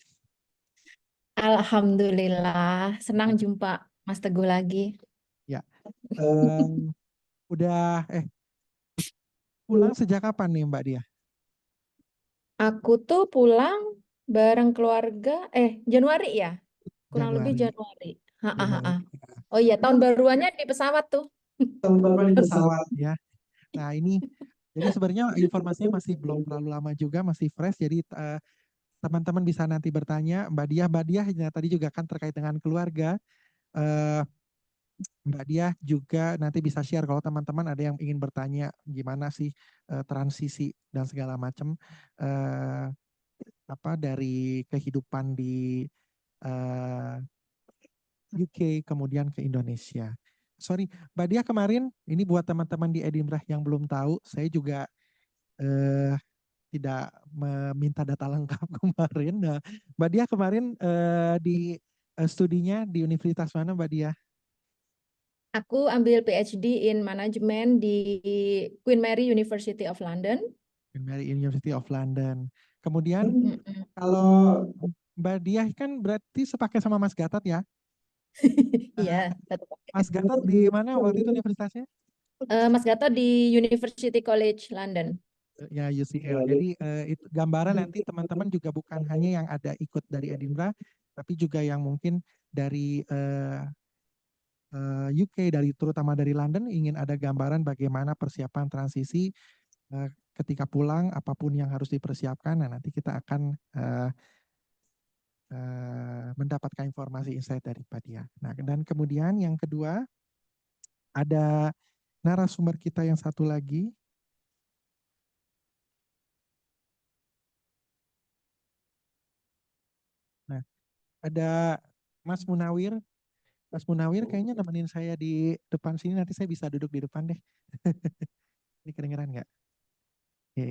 Alhamdulillah, senang jumpa Mas Teguh lagi. Ya. Eh, udah pulang sejak kapan nih Mbak Dia? Aku tuh pulang bareng keluarga, Januari ya? Kurang lebih Januari. Januari. Ha, ha, ha, ha. Januari. Oh iya, tahun baruannya di pesawat tuh. Teman-teman di pesawat ya. Nah ini jadi sebenarnya informasinya masih belum terlalu lama juga, masih fresh. Jadi teman-teman bisa nanti bertanya Mbak Dia tadi juga kan terkait dengan keluarga. Eh, Mbak Dia juga nanti bisa share kalau teman-teman ada yang ingin bertanya gimana sih transisi dan segala macam eh, apa dari kehidupan di eh, UK kemudian ke Indonesia. Sorry, Mbak Dia kemarin ini buat teman-teman di Edinburgh yang belum tahu, saya juga eh, tidak meminta data lengkap kemarin. Nah, Mbak Dia kemarin di studinya di universitas mana Mbak Dia? Aku ambil PhD in Management di Queen Mary University of London. Queen Mary University of London. Kemudian Mm-mm. kalau Mbak Dia kan berarti sepakai sama Mas Gatot ya? Iya, Eh, satu Mas paket. Gatot di mana waktu itu universitasnya? Mas Gatot di University College London. Ya UCL. Jadi itu gambaran nanti teman-teman juga bukan hanya yang ada ikut dari Edinburgh, tapi juga yang mungkin dari UK, dari terutama dari London ingin ada gambaran bagaimana persiapan transisi ketika pulang, apapun yang harus dipersiapkan. Nah nanti kita akan mendapatkan informasi insight dari Pak Dia. Nah dan kemudian yang kedua ada narasumber kita yang satu lagi. Nah ada Mas Munawir. Mas Munawir kayaknya nemenin saya di depan sini, nanti saya bisa duduk di depan deh. Ini kedengeran nggak? Oke.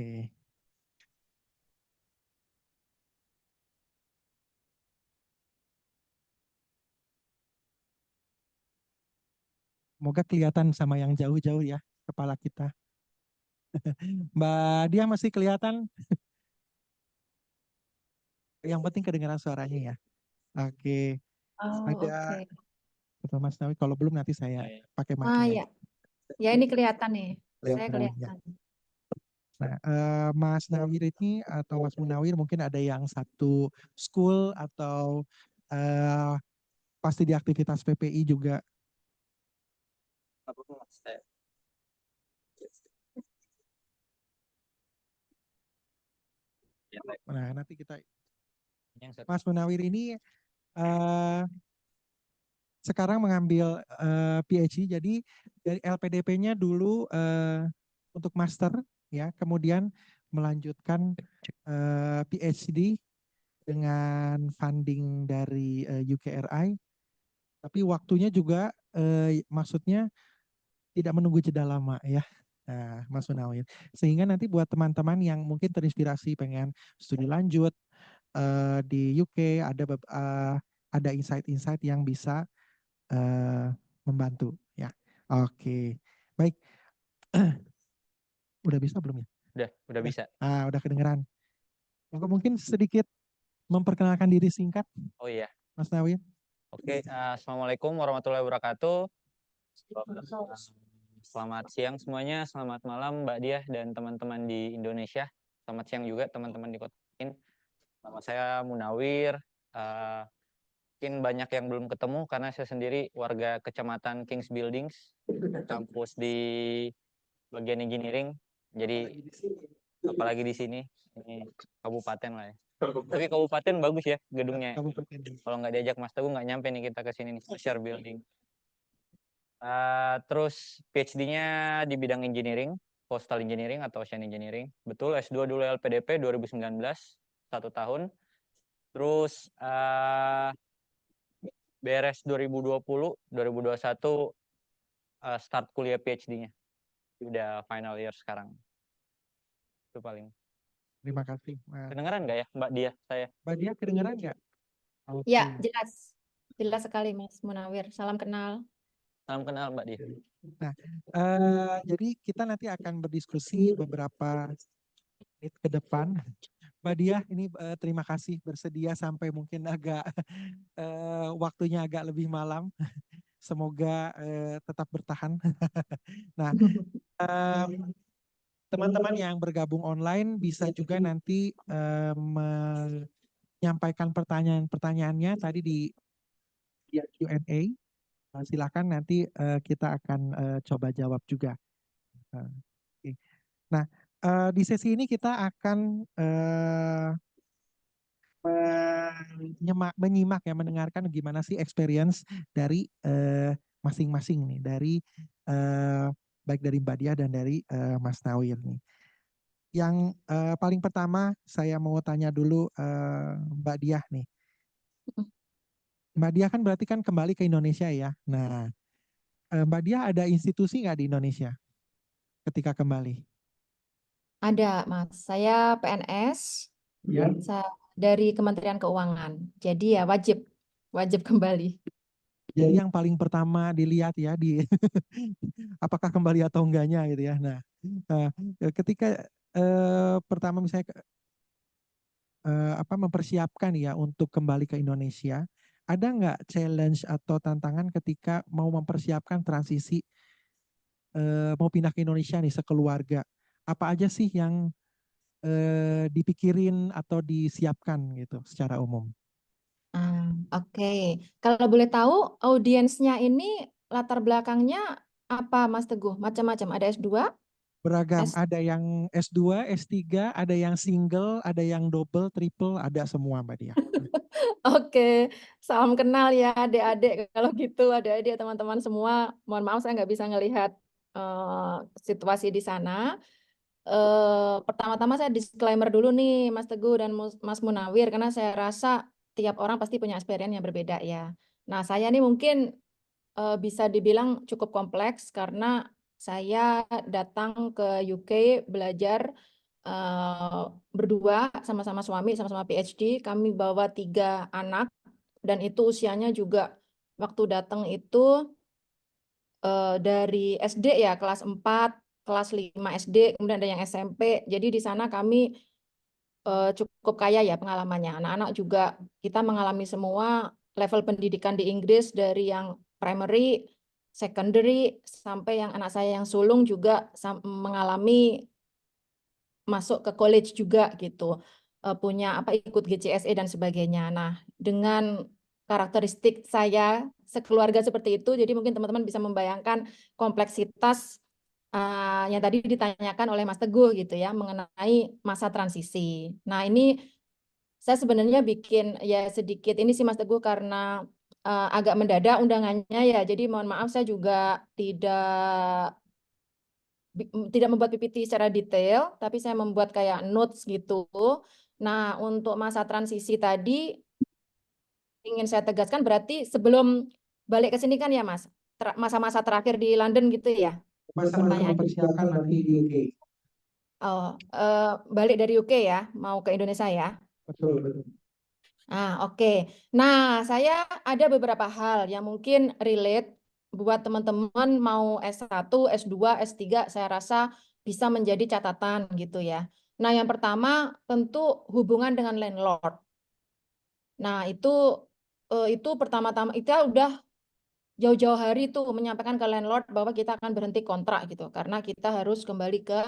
Semoga kelihatan sama yang jauh-jauh ya, kepala kita. Mbak Dia masih kelihatan? Yang penting kedengaran suaranya ya. Oke. Oh, Ada oke. Betul Mas Nawi, kalau belum nanti saya pakai mic Ah, lain. ya. Ya, ini kelihatan nih. Saya Kelihatan ya. kelihatan. Nah, Mas Nawir ini atau Mas Munawir mungkin ada yang satu school atau eh, pasti di aktivitas PPI juga. Nah, nanti kita Mas Munawir ini eh, sekarang mengambil PhD, jadi dari LPDP-nya dulu untuk master ya, kemudian melanjutkan PhD dengan funding dari UKRI, tapi waktunya juga maksudnya tidak menunggu jeda lama ya. Nah, Mas Munawir. Sehingga nanti buat teman-teman yang mungkin terinspirasi pengen studi lanjut di UK ada insight-insight yang bisa membantu ya. Oke. Baik. Udah bisa belum ya? Udah bisa. Udah kedengeran. Mungkin sedikit memperkenalkan diri singkat, Oh iya. Mas Nawir. Oke, Assalamualaikum warahmatullahi wabarakatuh. Selamat siang semuanya, selamat malam Mbak Diah dan teman-teman di Indonesia. Selamat siang juga teman-teman di kota lain. Nama saya Munawir. Mungkin banyak yang belum ketemu karena saya sendiri warga Kecamatan Kings Buildings, kampus di bagian engineering. Jadi apalagi di sini, ini kabupaten lah ya. Tapi kabupaten bagus ya gedungnya. Kalau nggak diajak Mas Teguh nggak nyampe nih kita ke sini nih, share building. Terus PhD-nya di bidang engineering, coastal engineering atau ocean engineering. Betul, S2 dulu LPDP 2019, 1 tahun. Terus beres 2020, 2021 start kuliah PhD-nya. Udah final year sekarang. Itu paling. Terima kasih, Mas. Kedengeran nggak ya Mbak Dia saya? Mbak Dia kedengeran nggak? Ya, Oke. jelas. Jelas sekali Mas Munawir. Salam kenal. Salam kenal Mbak Dia. Nah, jadi kita nanti akan berdiskusi beberapa menit ke depan. Mbak Dia, ini terima kasih bersedia sampai mungkin agak waktunya agak lebih malam. Semoga tetap bertahan. Nah, teman-teman yang bergabung online bisa juga nanti menyampaikan pertanyaan-pertanyaannya tadi di Q&A. Silakan nanti kita akan coba jawab juga. Oke. Nah, di sesi ini kita akan menyimak ya, mendengarkan gimana sih experience dari masing-masing nih, dari baik dari Mbak Dia dan dari Mas Nawir nih. Yang paling pertama saya mau tanya dulu Mbak Dia nih. Mbak Dia kan berarti kan kembali ke Indonesia ya. Nah, Mbak Dia ada institusi nggak di Indonesia ketika kembali? Ada Mas. Saya PNS. Ya. Dari Kementerian Keuangan. Jadi ya wajib kembali. Jadi yang paling pertama dilihat ya di apakah kembali atau enggaknya gitu ya. Nah, ketika pertama misalnya mempersiapkan ya untuk kembali ke Indonesia, ada nggak challenge atau tantangan ketika mau mempersiapkan transisi mau pindah ke Indonesia nih sekeluarga? Apa aja sih yang dipikirin atau disiapkan gitu secara umum? Oke. Kalau boleh tahu audiensnya ini latar belakangnya apa Mas Teguh? Macam-macam. Ada S2? Beragam, ada yang S2, S3, ada yang single, ada yang double, triple, ada semua Mbak Dia. Oke, salam kenal ya adik-adik. Kalau gitu adik-adik teman-teman semua, mohon maaf saya nggak bisa ngelihat situasi di sana. Pertama-tama saya disclaimer dulu nih Mas Teguh dan Mas Munawir, karena saya rasa tiap orang pasti punya experience yang berbeda ya. Nah saya nih mungkin bisa dibilang cukup kompleks karena saya datang ke UK belajar berdua sama-sama suami, sama-sama PhD. Kami bawa 3 anak dan itu usianya juga waktu datang itu dari SD ya, kelas 4, kelas 5 SD, kemudian ada yang SMP. Jadi di sana kami cukup kaya ya pengalamannya. Anak-anak juga kita mengalami semua level pendidikan di Inggris dari yang primary, secondary, sampai yang anak saya yang sulung juga mengalami masuk ke college juga gitu. Punya ikut GCSE dan sebagainya. Nah, dengan karakteristik saya sekeluarga seperti itu, jadi mungkin teman-teman bisa membayangkan kompleksitas yang tadi ditanyakan oleh Mas Teguh gitu ya, mengenai masa transisi. Nah, ini saya sebenarnya bikin ya sedikit ini sih Mas Teguh karena agak mendadak undangannya ya. Jadi mohon maaf saya juga tidak membuat PPT secara detail, tapi saya membuat kayak notes gitu. Nah, untuk masa transisi tadi ingin saya tegaskan berarti sebelum balik ke sini kan ya Mas, masa-masa terakhir di London gitu ya? Masa-masa mempersiapkan nanti di UK. Oh, balik dari UK ya, mau ke Indonesia ya? Betul, betul. Oke. Nah, saya ada beberapa hal yang mungkin relate buat teman-teman mau S1, S2, S3, saya rasa bisa menjadi catatan gitu ya. Nah, yang pertama tentu hubungan dengan landlord. Nah, itu pertama-tama kita udah jauh-jauh hari tuh menyampaikan ke landlord bahwa kita akan berhenti kontrak gitu karena kita harus kembali ke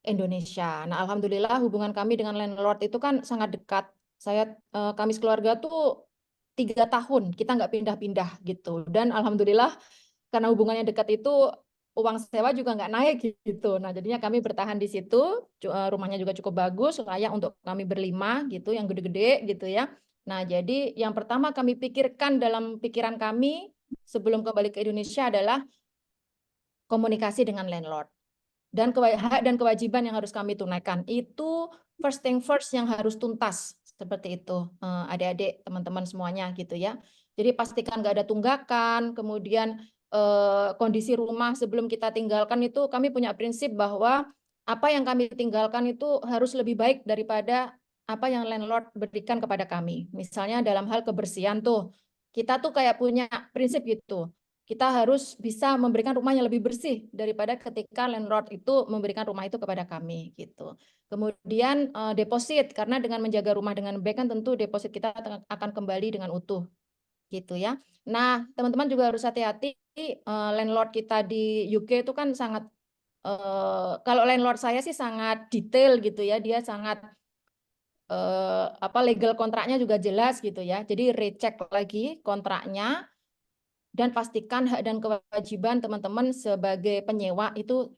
Indonesia. Nah, alhamdulillah hubungan kami dengan landlord itu kan sangat dekat. Kami sekeluarga tuh 3 tahun kita nggak pindah-pindah gitu. Dan alhamdulillah karena hubungannya dekat itu uang sewa juga nggak naik gitu. Nah, jadinya kami bertahan di situ. Rumahnya juga cukup bagus, layak untuk kami berlima gitu, yang gede-gede gitu ya. Nah, jadi yang pertama kami pikirkan dalam pikiran kami sebelum kembali ke Indonesia adalah komunikasi dengan landlord. Dan hak dan kewajiban yang harus kami tunaikan itu first thing first yang harus tuntas seperti itu, adik-adik, teman-teman semuanya gitu ya. Jadi pastikan nggak ada tunggakan, kemudian kondisi rumah sebelum kita tinggalkan itu kami punya prinsip bahwa apa yang kami tinggalkan itu harus lebih baik daripada apa yang landlord berikan kepada kami. Misalnya dalam hal kebersihan tuh, kita tuh kayak punya prinsip gitu. Kita harus bisa memberikan rumah yang lebih bersih daripada ketika landlord itu memberikan rumah itu kepada kami gitu. Kemudian deposit, karena dengan menjaga rumah dengan baik kan tentu deposit kita akan kembali dengan utuh gitu ya. Nah, teman-teman juga harus hati-hati, landlord kita di UK itu kan sangat kalau landlord saya sih sangat detail gitu ya, dia sangat legal kontraknya juga jelas gitu ya. Jadi recheck lagi kontraknya dan pastikan hak dan kewajiban teman-teman sebagai penyewa itu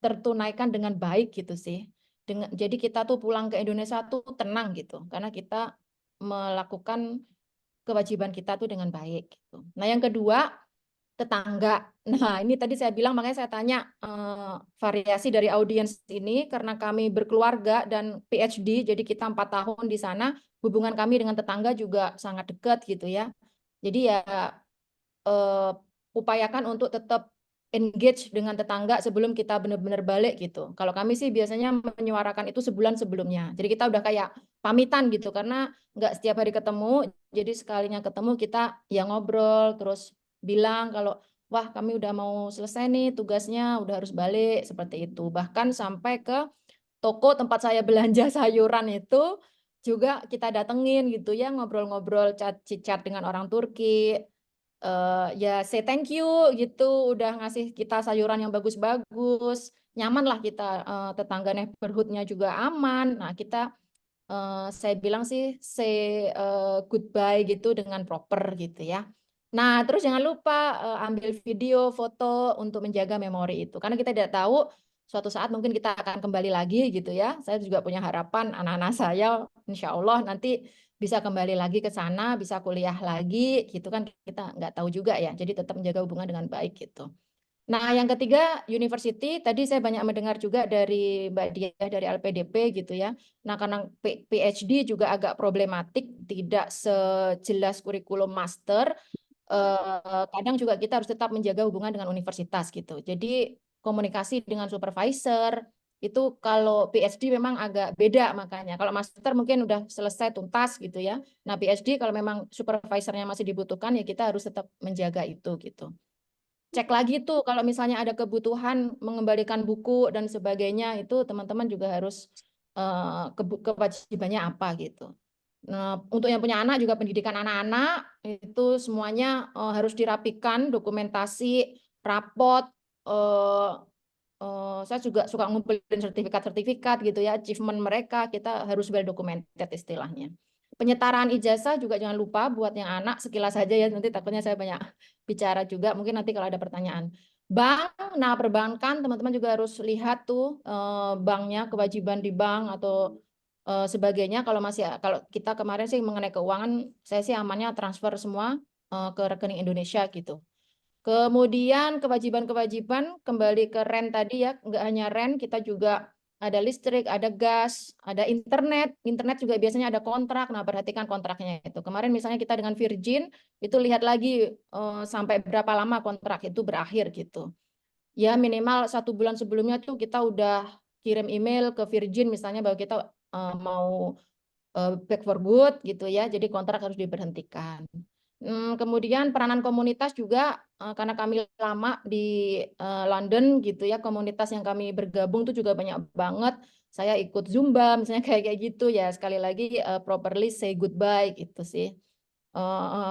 tertunaikan dengan baik gitu sih. Jadi kita tuh pulang ke Indonesia tuh tenang gitu, karena kita melakukan kewajiban kita tuh dengan baik gitu. Nah, yang kedua, tetangga. Nah, ini tadi saya bilang, makanya saya tanya variasi dari audiens ini, karena kami berkeluarga dan PhD, jadi kita 4 tahun di sana, hubungan kami dengan tetangga juga sangat dekat gitu ya. Jadi ya upayakan untuk tetap engage dengan tetangga sebelum kita benar-benar balik gitu. Kalau kami sih biasanya menyuarakan itu sebulan sebelumnya. Jadi kita udah kayak pamitan gitu, karena nggak setiap hari ketemu. Jadi sekalinya ketemu kita ya ngobrol, terus bilang kalau wah kami udah mau selesai nih tugasnya, udah harus balik, seperti itu. Bahkan sampai ke toko tempat saya belanja sayuran itu juga kita datengin gitu ya, ngobrol-ngobrol, chat dengan orang Turki. Ya say thank you gitu, udah ngasih kita sayuran yang bagus-bagus, nyaman lah kita, tetangga neighborhood-nya juga aman. Nah kita, saya bilang sih say goodbye gitu dengan proper gitu ya. Nah terus jangan lupa ambil video, foto untuk menjaga memori itu, karena kita tidak tahu suatu saat mungkin kita akan kembali lagi gitu ya. Saya juga punya harapan anak-anak saya insya Allah nanti bisa kembali lagi ke sana, bisa kuliah lagi gitu kan, kita nggak tahu juga ya. Jadi tetap menjaga hubungan dengan baik gitu. Nah, yang ketiga, university. Tadi saya banyak mendengar juga dari Mbak Diah dari LPDP gitu ya. Nah, karena PhD juga agak problematik, tidak sejelas kurikulum master. Kadang juga kita harus tetap menjaga hubungan dengan universitas gitu. Jadi komunikasi dengan supervisor, itu kalau PhD memang agak beda makanya. Kalau master mungkin udah selesai tuntas gitu ya. Nah, PhD kalau memang supervisornya masih dibutuhkan ya kita harus tetap menjaga itu gitu. Cek lagi tuh kalau misalnya ada kebutuhan mengembalikan buku dan sebagainya, itu teman-teman juga harus kewajibannya apa gitu. Nah, untuk yang punya anak juga pendidikan anak-anak itu semuanya harus dirapikan, dokumentasi, rapot. Saya juga suka ngumpulin sertifikat-sertifikat gitu ya, achievement mereka, kita harus well documented istilahnya. Penyetaraan ijazah juga jangan lupa buat yang anak, sekilas saja ya, nanti takutnya saya banyak bicara juga, mungkin nanti kalau ada pertanyaan. Bank, nah perbankan teman-teman juga harus lihat tuh banknya, kewajiban di bank atau sebagainya. Kalau kita kemarin sih mengenai keuangan, saya sih amannya transfer semua ke rekening Indonesia gitu. Kemudian kewajiban-kewajiban kembali ke rent tadi ya, nggak hanya rent, kita juga ada listrik, ada gas, ada internet. Internet juga biasanya ada kontrak, nah perhatikan kontraknya itu. Kemarin misalnya kita dengan Virgin, itu lihat lagi sampai berapa lama kontrak itu berakhir gitu. Ya minimal 1 bulan sebelumnya tuh kita udah kirim email ke Virgin misalnya bahwa kita mau back for good gitu ya, jadi kontrak harus diberhentikan. Kemudian peranan komunitas juga karena kami lama di London gitu ya, komunitas yang kami bergabung tuh juga banyak banget. Saya ikut Zumba misalnya kayak gitu ya, sekali lagi properly say goodbye gitu sih.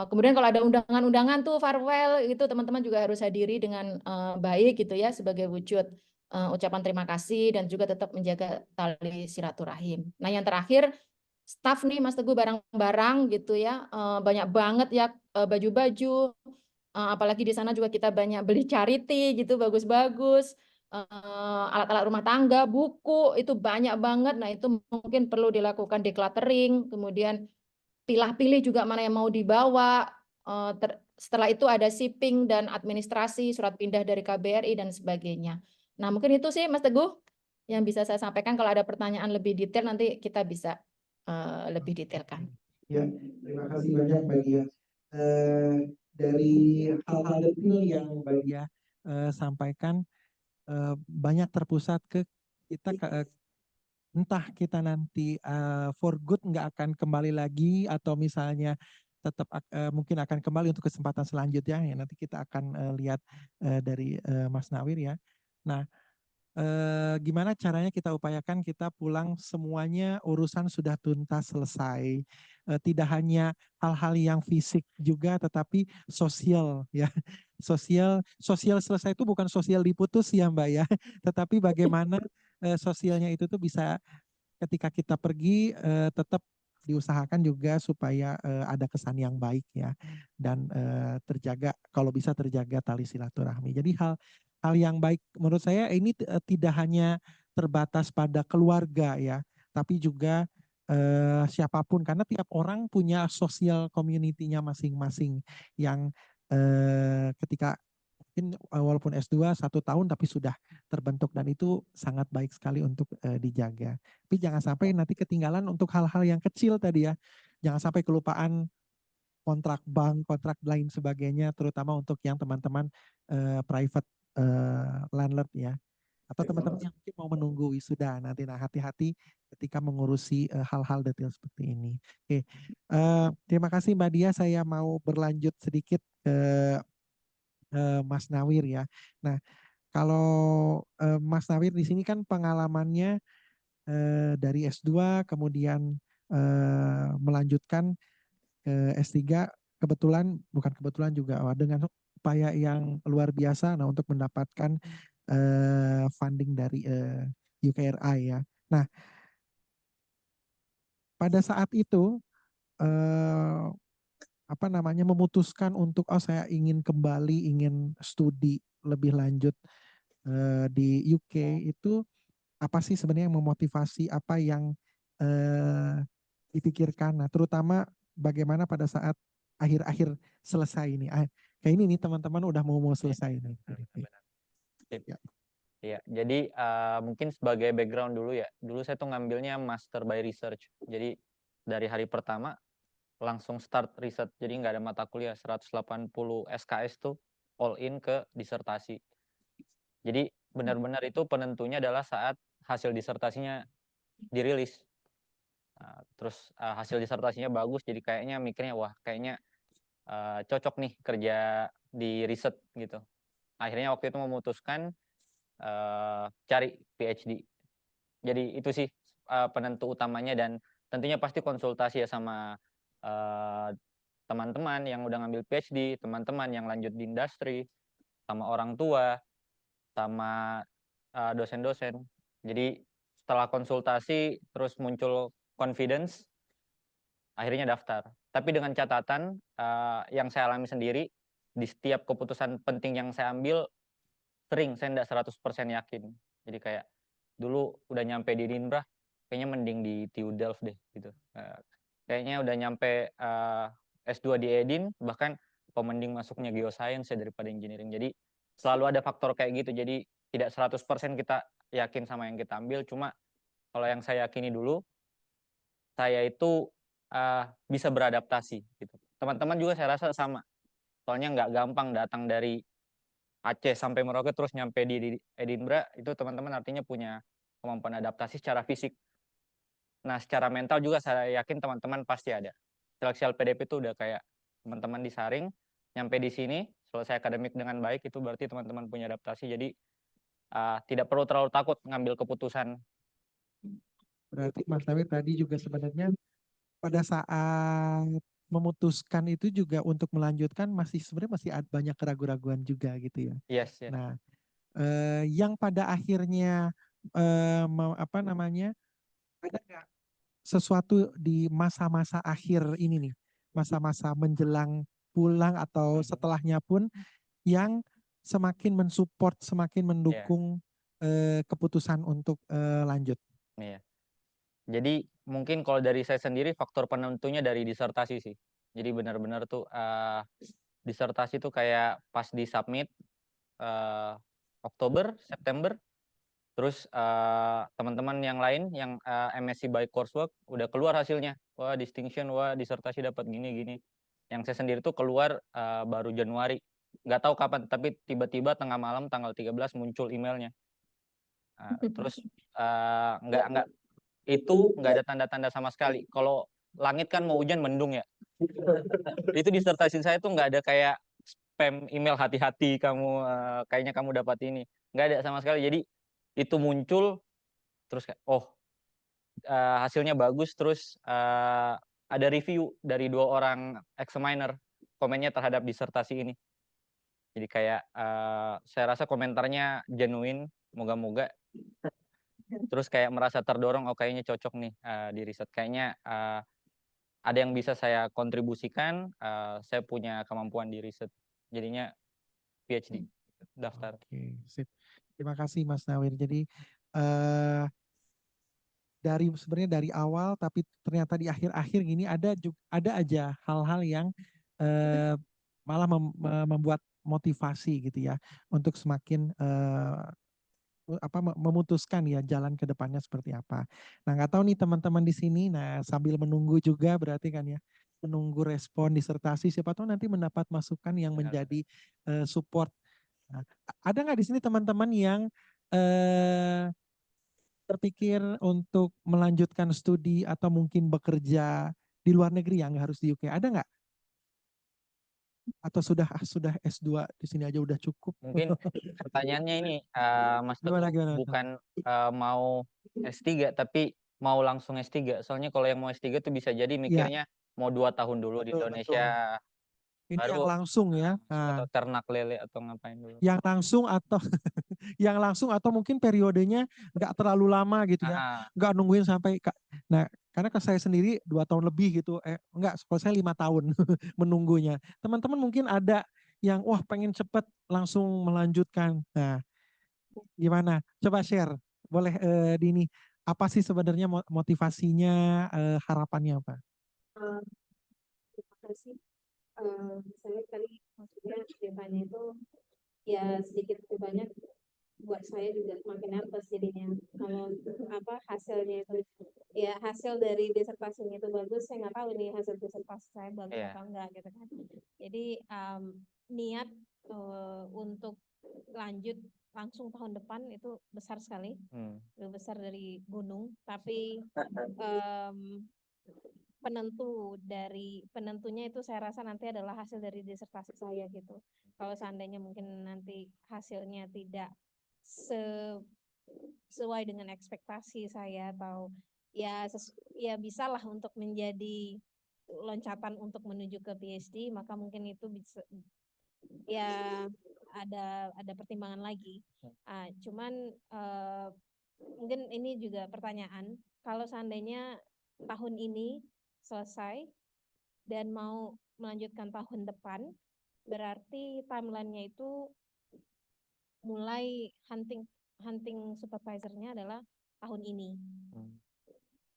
Kemudian kalau ada undangan-undangan tuh farewell itu teman-teman juga harus hadiri dengan baik gitu ya, sebagai wujud ucapan terima kasih dan juga tetap menjaga tali silaturahim. Nah yang terakhir, staff nih Mas Teguh, barang-barang gitu ya, banyak banget ya baju-baju, apalagi di sana juga kita banyak beli charity gitu, bagus-bagus, alat-alat rumah tangga, buku itu banyak banget. Nah itu mungkin perlu dilakukan decluttering, kemudian pilih-pilih juga mana yang mau dibawa. Setelah itu ada shipping dan administrasi, surat pindah dari KBRI dan sebagainya. Nah mungkin itu sih Mas Teguh yang bisa saya sampaikan. Kalau ada pertanyaan lebih detail nanti kita bisa lebih detailkan. Ya, terima kasih banyak Mbak Dia. Dari hal-hal detail yang Mbak Dia sampaikan, banyak terpusat ke kita, entah kita nanti for good nggak akan kembali lagi, atau misalnya tetap mungkin akan kembali untuk kesempatan selanjutnya ya, nanti kita akan lihat dari Mas Nawir ya. Nah, gimana caranya kita upayakan kita pulang semuanya urusan sudah tuntas selesai. Tidak hanya hal-hal yang fisik juga, tetapi sosial ya. Sosial selesai itu bukan sosial diputus ya Mbak ya, tetapi bagaimana sosialnya itu tuh bisa ketika kita pergi tetap diusahakan juga supaya ada kesan yang baik ya, dan terjaga, kalau bisa terjaga tali silaturahmi. Jadi hal yang baik menurut saya ini tidak hanya terbatas pada keluarga ya, tapi juga siapapun, karena tiap orang punya sosial community-nya masing-masing yang ketika mungkin walaupun S2 1 tahun tapi sudah terbentuk, dan itu sangat baik sekali untuk dijaga. Tapi jangan sampai nanti ketinggalan untuk hal-hal yang kecil tadi ya. Jangan sampai kelupaan kontrak bank, kontrak lain sebagainya, terutama untuk yang teman-teman private landlord ya. Atau teman-teman yang mungkin mau menunggu wisuda nanti. Nah, hati-hati ketika mengurusi hal-hal detail seperti ini. Oke, terima kasih Mbak Dia. Saya mau berlanjut sedikit ke Mas Nawir ya. Nah, kalau Mas Nawir di sini kan pengalamannya dari S2 kemudian melanjutkan ke S3, kebetulan, bukan kebetulan juga, dengan upaya yang luar biasa nah untuk mendapatkan funding dari UKRI ya. Nah, pada saat itu apa namanya, memutuskan untuk saya ingin kembali, ingin studi lebih lanjut di UK itu, apa sih sebenarnya yang memotivasi, apa yang dipikirkan, nah terutama bagaimana pada saat akhir-akhir selesai ini, kayak ini nih teman-teman udah mau selesai nih. Ya. Iya, jadi mungkin sebagai background dulu ya, dulu saya tuh ngambilnya Master by Research, jadi dari hari pertama langsung start riset, jadi nggak ada mata kuliah, 180 SKS tuh all in ke disertasi. Jadi benar-benar itu penentunya adalah saat hasil disertasinya dirilis. Terus hasil disertasinya bagus, jadi kayaknya mikirnya wah kayaknya cocok nih kerja di riset gitu. Akhirnya waktu itu memutuskan cari PhD. Jadi itu sih penentu utamanya, dan tentunya pasti konsultasi ya sama teman-teman yang udah ngambil PhD, teman-teman yang lanjut di industri, sama orang tua, sama dosen-dosen. Jadi setelah konsultasi terus muncul confidence, akhirnya daftar. Tapi dengan catatan yang saya alami sendiri, di setiap keputusan penting yang saya ambil, sering saya tidak 100% yakin. Jadi kayak dulu udah nyampe di Edinburgh, kayaknya mending di TU Delft deh gitu. Kayaknya udah nyampe S2 di Edin, bahkan mending masuknya geoscience ya daripada engineering. Jadi selalu ada faktor kayak gitu. Jadi tidak 100% kita yakin sama yang kita ambil, cuma kalau yang saya yakini dulu, saya itu bisa beradaptasi gitu. Teman-teman juga saya rasa sama. Soalnya nggak gampang datang dari Aceh sampai Merauke terus nyampe di Edinburgh, itu teman-teman artinya punya kemampuan adaptasi secara fisik. Nah, secara mental juga saya yakin teman-teman pasti ada. Seleksi LPDP itu udah kayak teman-teman disaring, nyampe di sini, selesai akademik dengan baik, itu berarti teman-teman punya adaptasi. Jadi tidak perlu terlalu takut ngambil keputusan. Berarti Mas Nawir tadi juga sebenarnya pada saat memutuskan itu juga untuk melanjutkan sebenarnya masih ada banyak keraguan-keraguan juga gitu ya. Yes, yes. Nah, yang pada akhirnya apa namanya, ada nggak sesuatu di masa-masa akhir ini nih, masa-masa menjelang pulang atau setelahnya pun, yang semakin mensupport, semakin mendukung keputusan untuk lanjut? Iya. Jadi mungkin kalau dari saya sendiri faktor penentunya dari disertasi sih. Jadi benar-benar tuh disertasi tuh kayak pas di submit Oktober, September, Terus teman-teman yang lain yang MSc by coursework udah keluar hasilnya. Wah, distinction, wah, disertasi dapat gini-gini. Yang saya sendiri tuh keluar baru Januari. Nggak tahu kapan, tapi tiba-tiba tengah malam tanggal 13 muncul emailnya. Terus nggak itu nggak ada tanda-tanda sama sekali. Kalau langit kan mau hujan mendung ya. Itu disertasi saya tuh nggak ada kayak spam email hati-hati kamu kayaknya kamu dapat ini. Nggak ada sama sekali. Jadi itu muncul terus kayak hasilnya bagus, terus ada review dari 2 orang examiner komennya terhadap disertasi ini. Jadi kayak saya rasa komentarnya genuine, moga-moga. Terus kayak merasa terdorong, oh kayaknya cocok nih di riset, kayaknya ada yang bisa saya kontribusikan, saya punya kemampuan di riset, jadinya PhD daftar. Oke, sip. Terima kasih Mas Nawir. Jadi sebenarnya dari awal, tapi ternyata di akhir-akhir gini ada aja hal-hal yang malah membuat motivasi gitu ya untuk semakin memutuskan ya jalan ke depannya seperti apa. Nah, nggak tahu nih teman-teman di sini, nah sambil menunggu juga berarti kan ya, menunggu respon disertasi, siapa tahu nanti mendapat masukan yang menjadi support. Nah, ada nggak di sini teman-teman yang terpikir untuk melanjutkan studi atau mungkin bekerja di luar negeri yang nggak harus di UK? Ada nggak? Atau sudah S2 di sini aja udah cukup? Mungkin pertanyaannya ini Mas Teguh Gimana? bukan mau S3 tapi mau langsung S3. Soalnya kalau yang mau S3 tuh bisa jadi mikirnya mau 2 tahun dulu di Betul, Indonesia ini yang baru langsung ya. atau ternak lele atau ngapain dulu. Yang langsung atau yang langsung atau mungkin periodenya nggak terlalu lama gitu ya, nggak nungguin sampai nah karena ke saya sendiri 2 tahun lebih gitu, enggak, kalau saya 5 tahun menunggunya. Teman-teman mungkin ada yang wah pengen cepet langsung melanjutkan. Nah, gimana? Coba share, boleh Dini. Apa sih sebenarnya motivasinya, harapannya apa? Terima kasih. Saya tadi maksudnya ceritanya itu ya sedikit banyak buat saya juga makin nervous jadinya kalau hasilnya itu ya hasil dari disertasinya itu bagus, saya nggak tahu nih hasil disertasi saya bagus atau enggak gitu kan. Jadi niat untuk lanjut langsung tahun depan itu besar sekali, lebih besar dari gunung, tapi penentunya itu saya rasa nanti adalah hasil dari disertasi saya gitu. Kalau seandainya mungkin nanti hasilnya tidak sesuai dengan ekspektasi saya atau ya bisalah untuk menjadi loncatan untuk menuju ke PhD, maka mungkin itu bisa ya ada pertimbangan lagi. Cuman mungkin ini juga pertanyaan, kalau seandainya tahun ini selesai dan mau melanjutkan tahun depan, berarti timeline-nya itu mulai hunting supervisor-nya adalah tahun ini.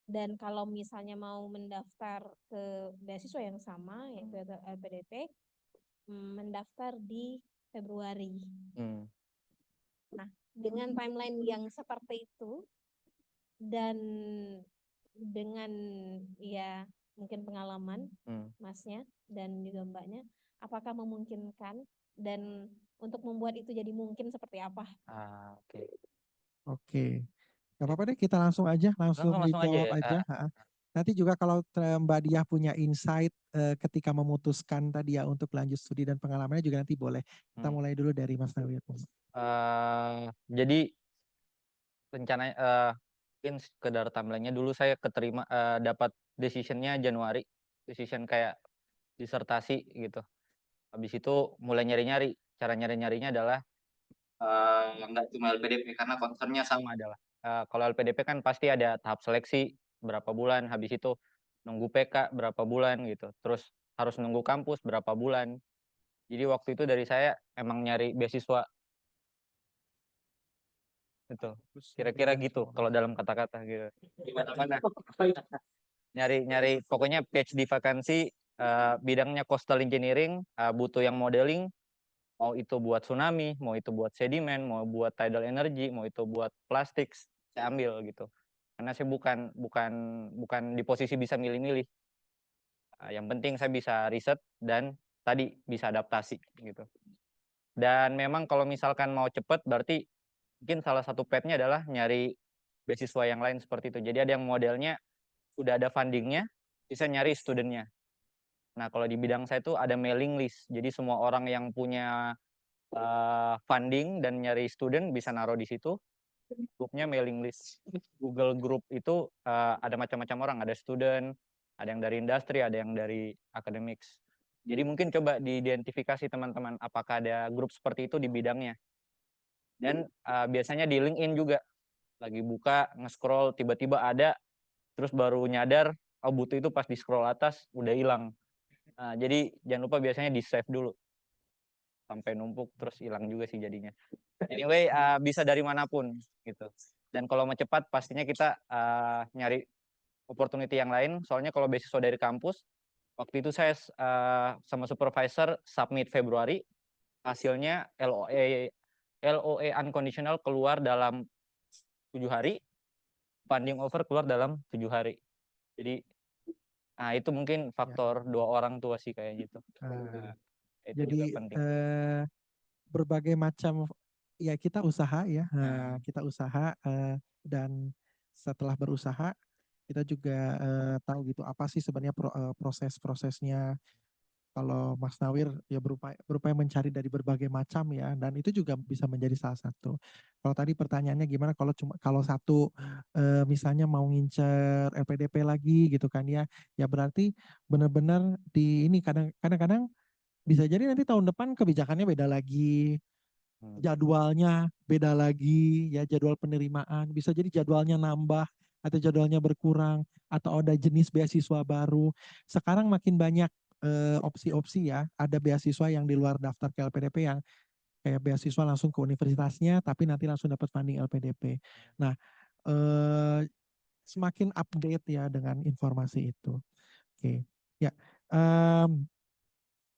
Dan kalau misalnya mau mendaftar ke beasiswa yang sama yaitu LPDP, mendaftar di Februari. Nah, dengan timeline yang seperti itu dan dengan ya mungkin pengalaman Masnya dan juga Mbaknya, apakah memungkinkan, dan untuk membuat itu jadi mungkin seperti apa? Oke. Gak apa-apa deh, kita langsung aja, langsung dijawab aja. Nanti juga kalau Mbak Diah punya insight ketika memutuskan tadi ya untuk lanjut studi dan pengalamannya juga nanti boleh. Kita mulai dulu dari Mas Nawir. Jadi rencananya mungkin sekedar timeline-nya dulu saya keterima dapat decision-nya Januari, decision kayak disertasi gitu. Habis itu mulai nyari-nyari. Cara nyari-nyarinya adalah nggak cuma LPDP karena concern-nya sama adalah kalau LPDP kan pasti ada tahap seleksi berapa bulan, habis itu nunggu PK berapa bulan gitu. Terus harus nunggu kampus berapa bulan. Jadi waktu itu dari saya emang nyari beasiswa. Itu kira-kira gitu kalau dalam kata-kata gitu. Gimana? Nyari pokoknya PhD vakansi bidangnya coastal engineering, butuh yang modeling, Mau itu buat tsunami, mau itu buat sedimen, mau buat tidal energy, mau itu buat plastik, saya ambil gitu. Karena saya bukan di posisi bisa milih-milih. Yang penting saya bisa riset dan tadi bisa adaptasi gitu. Dan memang kalau misalkan mau cepat, berarti mungkin salah satu path-nya adalah nyari beasiswa yang lain seperti itu. Jadi ada yang modelnya udah ada fundingnya, bisa nyari studentnya. Nah kalau di bidang saya itu ada mailing list. Jadi semua orang yang punya funding dan nyari student bisa naruh di situ. Grupnya mailing list. Google Group itu ada macam-macam orang, ada student, ada yang dari industri, ada yang dari academics. Jadi mungkin coba diidentifikasi teman-teman apakah ada grup seperti itu di bidangnya. Dan biasanya di LinkedIn juga lagi buka nge-scroll tiba-tiba ada, terus baru nyadar oh butuh itu pas di scroll atas udah hilang. Jadi jangan lupa biasanya di save dulu sampai numpuk terus hilang juga sih jadinya. Anyway, bisa dari manapun gitu. Dan kalau mau cepat pastinya kita nyari opportunity yang lain. Soalnya kalau beasiswa dari kampus, waktu itu saya sama supervisor submit Februari, hasilnya LOE unconditional keluar dalam 7 hari, funding offer keluar dalam 7 hari. Jadi itu mungkin faktor 2 orang tua sih kayak gitu. Itu Jadi juga penting. berbagai macam ya kita usaha ya, kita usaha dan setelah berusaha kita juga tahu gitu apa sih sebenarnya proses-prosesnya. Kalau Mas Nawir ya berupaya mencari dari berbagai macam ya, dan itu juga bisa menjadi salah satu. Kalau tadi pertanyaannya gimana kalau satu misalnya mau ngincer LPDP lagi gitu kan ya, ya berarti benar-benar di ini kadang-kadang bisa jadi nanti tahun depan kebijakannya beda lagi, jadwalnya beda lagi ya, jadwal penerimaan bisa jadi jadwalnya nambah atau jadwalnya berkurang atau ada jenis beasiswa baru. Sekarang makin banyak opsi-opsi ya, ada beasiswa yang di luar daftar ke LPDP yang kayak beasiswa langsung ke universitasnya tapi nanti langsung dapat funding LPDP. Nah, semakin update ya dengan informasi itu. Oke, ya.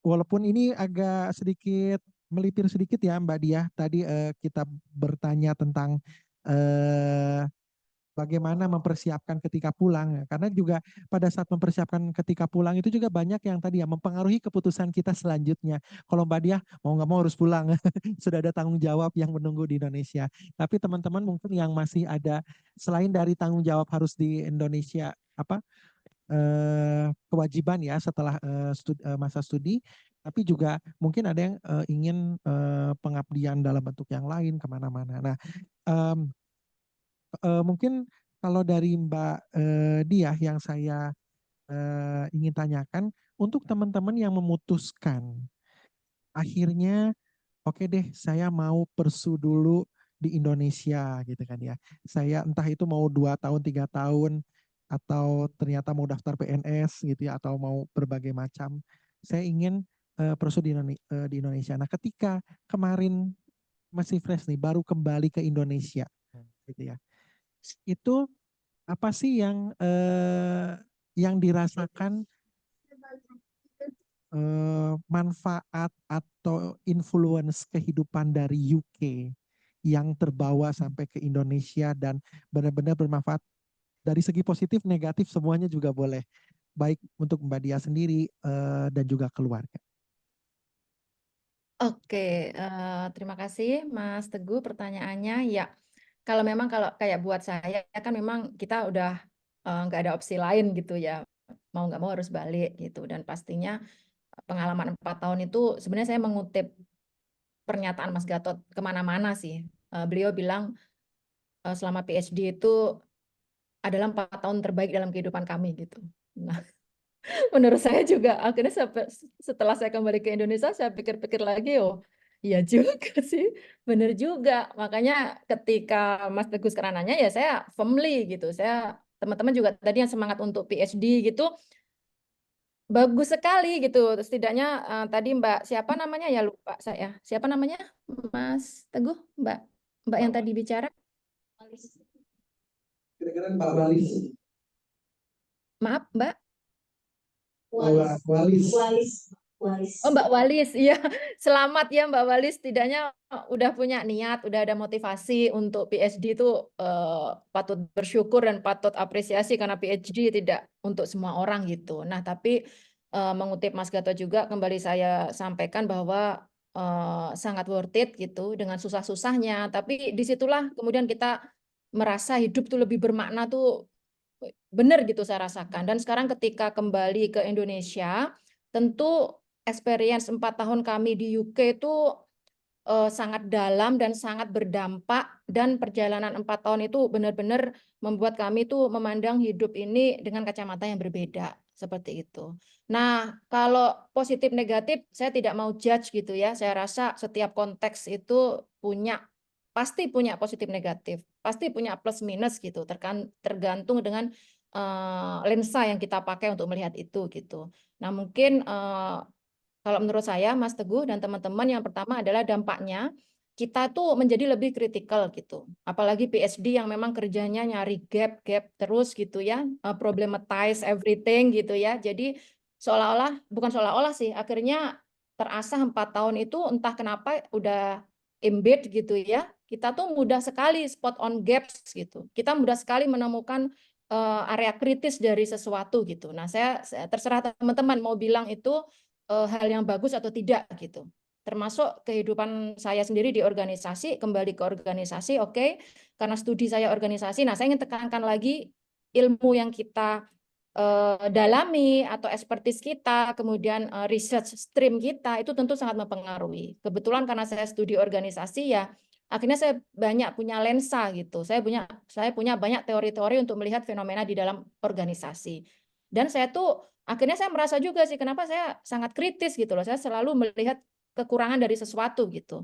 Walaupun ini agak sedikit melipir sedikit ya Mbak Diah. Tadi kita bertanya tentang bagaimana mempersiapkan ketika pulang. Karena juga pada saat mempersiapkan ketika pulang itu juga banyak yang tadi ya mempengaruhi keputusan kita selanjutnya. Kalau Mbak Diah mau nggak mau harus pulang, sudah ada tanggung jawab yang menunggu di Indonesia. Tapi teman-teman mungkin yang masih ada selain dari tanggung jawab harus di Indonesia kewajiban ya setelah masa studi, tapi juga mungkin ada yang ingin pengabdian dalam bentuk yang lain kemana-mana. Nah, mungkin kalau dari Mbak Diah yang saya ingin tanyakan, untuk teman-teman yang memutuskan akhirnya oke deh saya mau pursue dulu di Indonesia gitu kan ya. Saya entah itu mau 2 tahun, 3 tahun, atau ternyata mau daftar PNS gitu ya, atau mau berbagai macam. Saya ingin pursue di Indonesia. Nah ketika kemarin masih fresh nih, baru kembali ke Indonesia gitu ya. Itu apa sih yang dirasakan manfaat atau influence kehidupan dari UK yang terbawa sampai ke Indonesia dan benar-benar bermanfaat dari segi positif negatif semuanya juga boleh, baik untuk Mbak Dia sendiri dan juga keluarga. Oke, terima kasih Mas Teguh pertanyaannya. Ya, kalau kayak buat saya kan memang kita udah nggak ada opsi lain gitu ya, mau nggak mau harus balik gitu. Dan pastinya pengalaman 4 tahun itu sebenarnya saya mengutip pernyataan Mas Gatot kemana-mana sih. Beliau bilang selama PhD itu adalah 4 tahun terbaik dalam kehidupan kami gitu. Nah, menurut saya juga akhirnya setelah saya kembali ke Indonesia saya pikir-pikir lagi, oh iya juga sih, bener juga. Makanya ketika Mas Teguh sekarang nanya ya saya firmly gitu. Saya teman-teman juga tadi yang semangat untuk PhD gitu bagus sekali gitu. Setidaknya tadi Mbak siapa namanya ya lupa saya. Siapa namanya? Mas Teguh, Mbak yang tadi bicara. Kira-kira Mbak Walis. Maaf, Mbak. Walis. Oh, Mbak Walis, iya. Selamat ya Mbak Walis, setidaknya udah punya niat, udah ada motivasi untuk PhD itu patut bersyukur dan patut apresiasi karena PhD tidak untuk semua orang gitu. Nah, tapi mengutip Mas Gatot juga kembali saya sampaikan bahwa sangat worth it gitu dengan susah-susahnya. Tapi disitulah kemudian kita merasa hidup tuh lebih bermakna tuh benar gitu saya rasakan. Dan sekarang ketika kembali ke Indonesia, tentu experience 4 tahun kami di UK itu sangat dalam dan sangat berdampak, dan perjalanan 4 tahun itu benar-benar membuat kami tuh memandang hidup ini dengan kacamata yang berbeda seperti itu. Nah, kalau positif negatif saya tidak mau judge gitu ya. Saya rasa setiap konteks itu pasti punya positif negatif, pasti punya plus minus gitu, tergantung dengan lensa yang kita pakai untuk melihat itu gitu. Nah, mungkin kalau menurut saya, Mas Teguh dan teman-teman, yang pertama adalah dampaknya kita tuh menjadi lebih kritikal gitu. Apalagi PhD yang memang kerjanya nyari gap terus gitu ya, problematize everything gitu ya. Jadi bukan seolah-olah sih, akhirnya terasa 4 tahun itu entah kenapa udah embed gitu ya. Kita tuh mudah sekali spot on gaps gitu. Kita mudah sekali menemukan area kritis dari sesuatu gitu. Nah, saya terserah teman-teman mau bilang itu hal yang bagus atau tidak gitu. Termasuk kehidupan saya sendiri di organisasi, kembali ke organisasi, oke, karena studi saya organisasi. Nah, saya ingin tekankan lagi ilmu yang kita dalami atau expertise kita, kemudian research stream kita itu tentu sangat mempengaruhi. Kebetulan karena saya studi organisasi ya, akhirnya saya banyak punya lensa gitu. Saya punya banyak teori-teori untuk melihat fenomena di dalam organisasi. Dan saya tuh akhirnya saya merasa juga sih kenapa saya sangat kritis gitu loh. Saya selalu melihat kekurangan dari sesuatu gitu.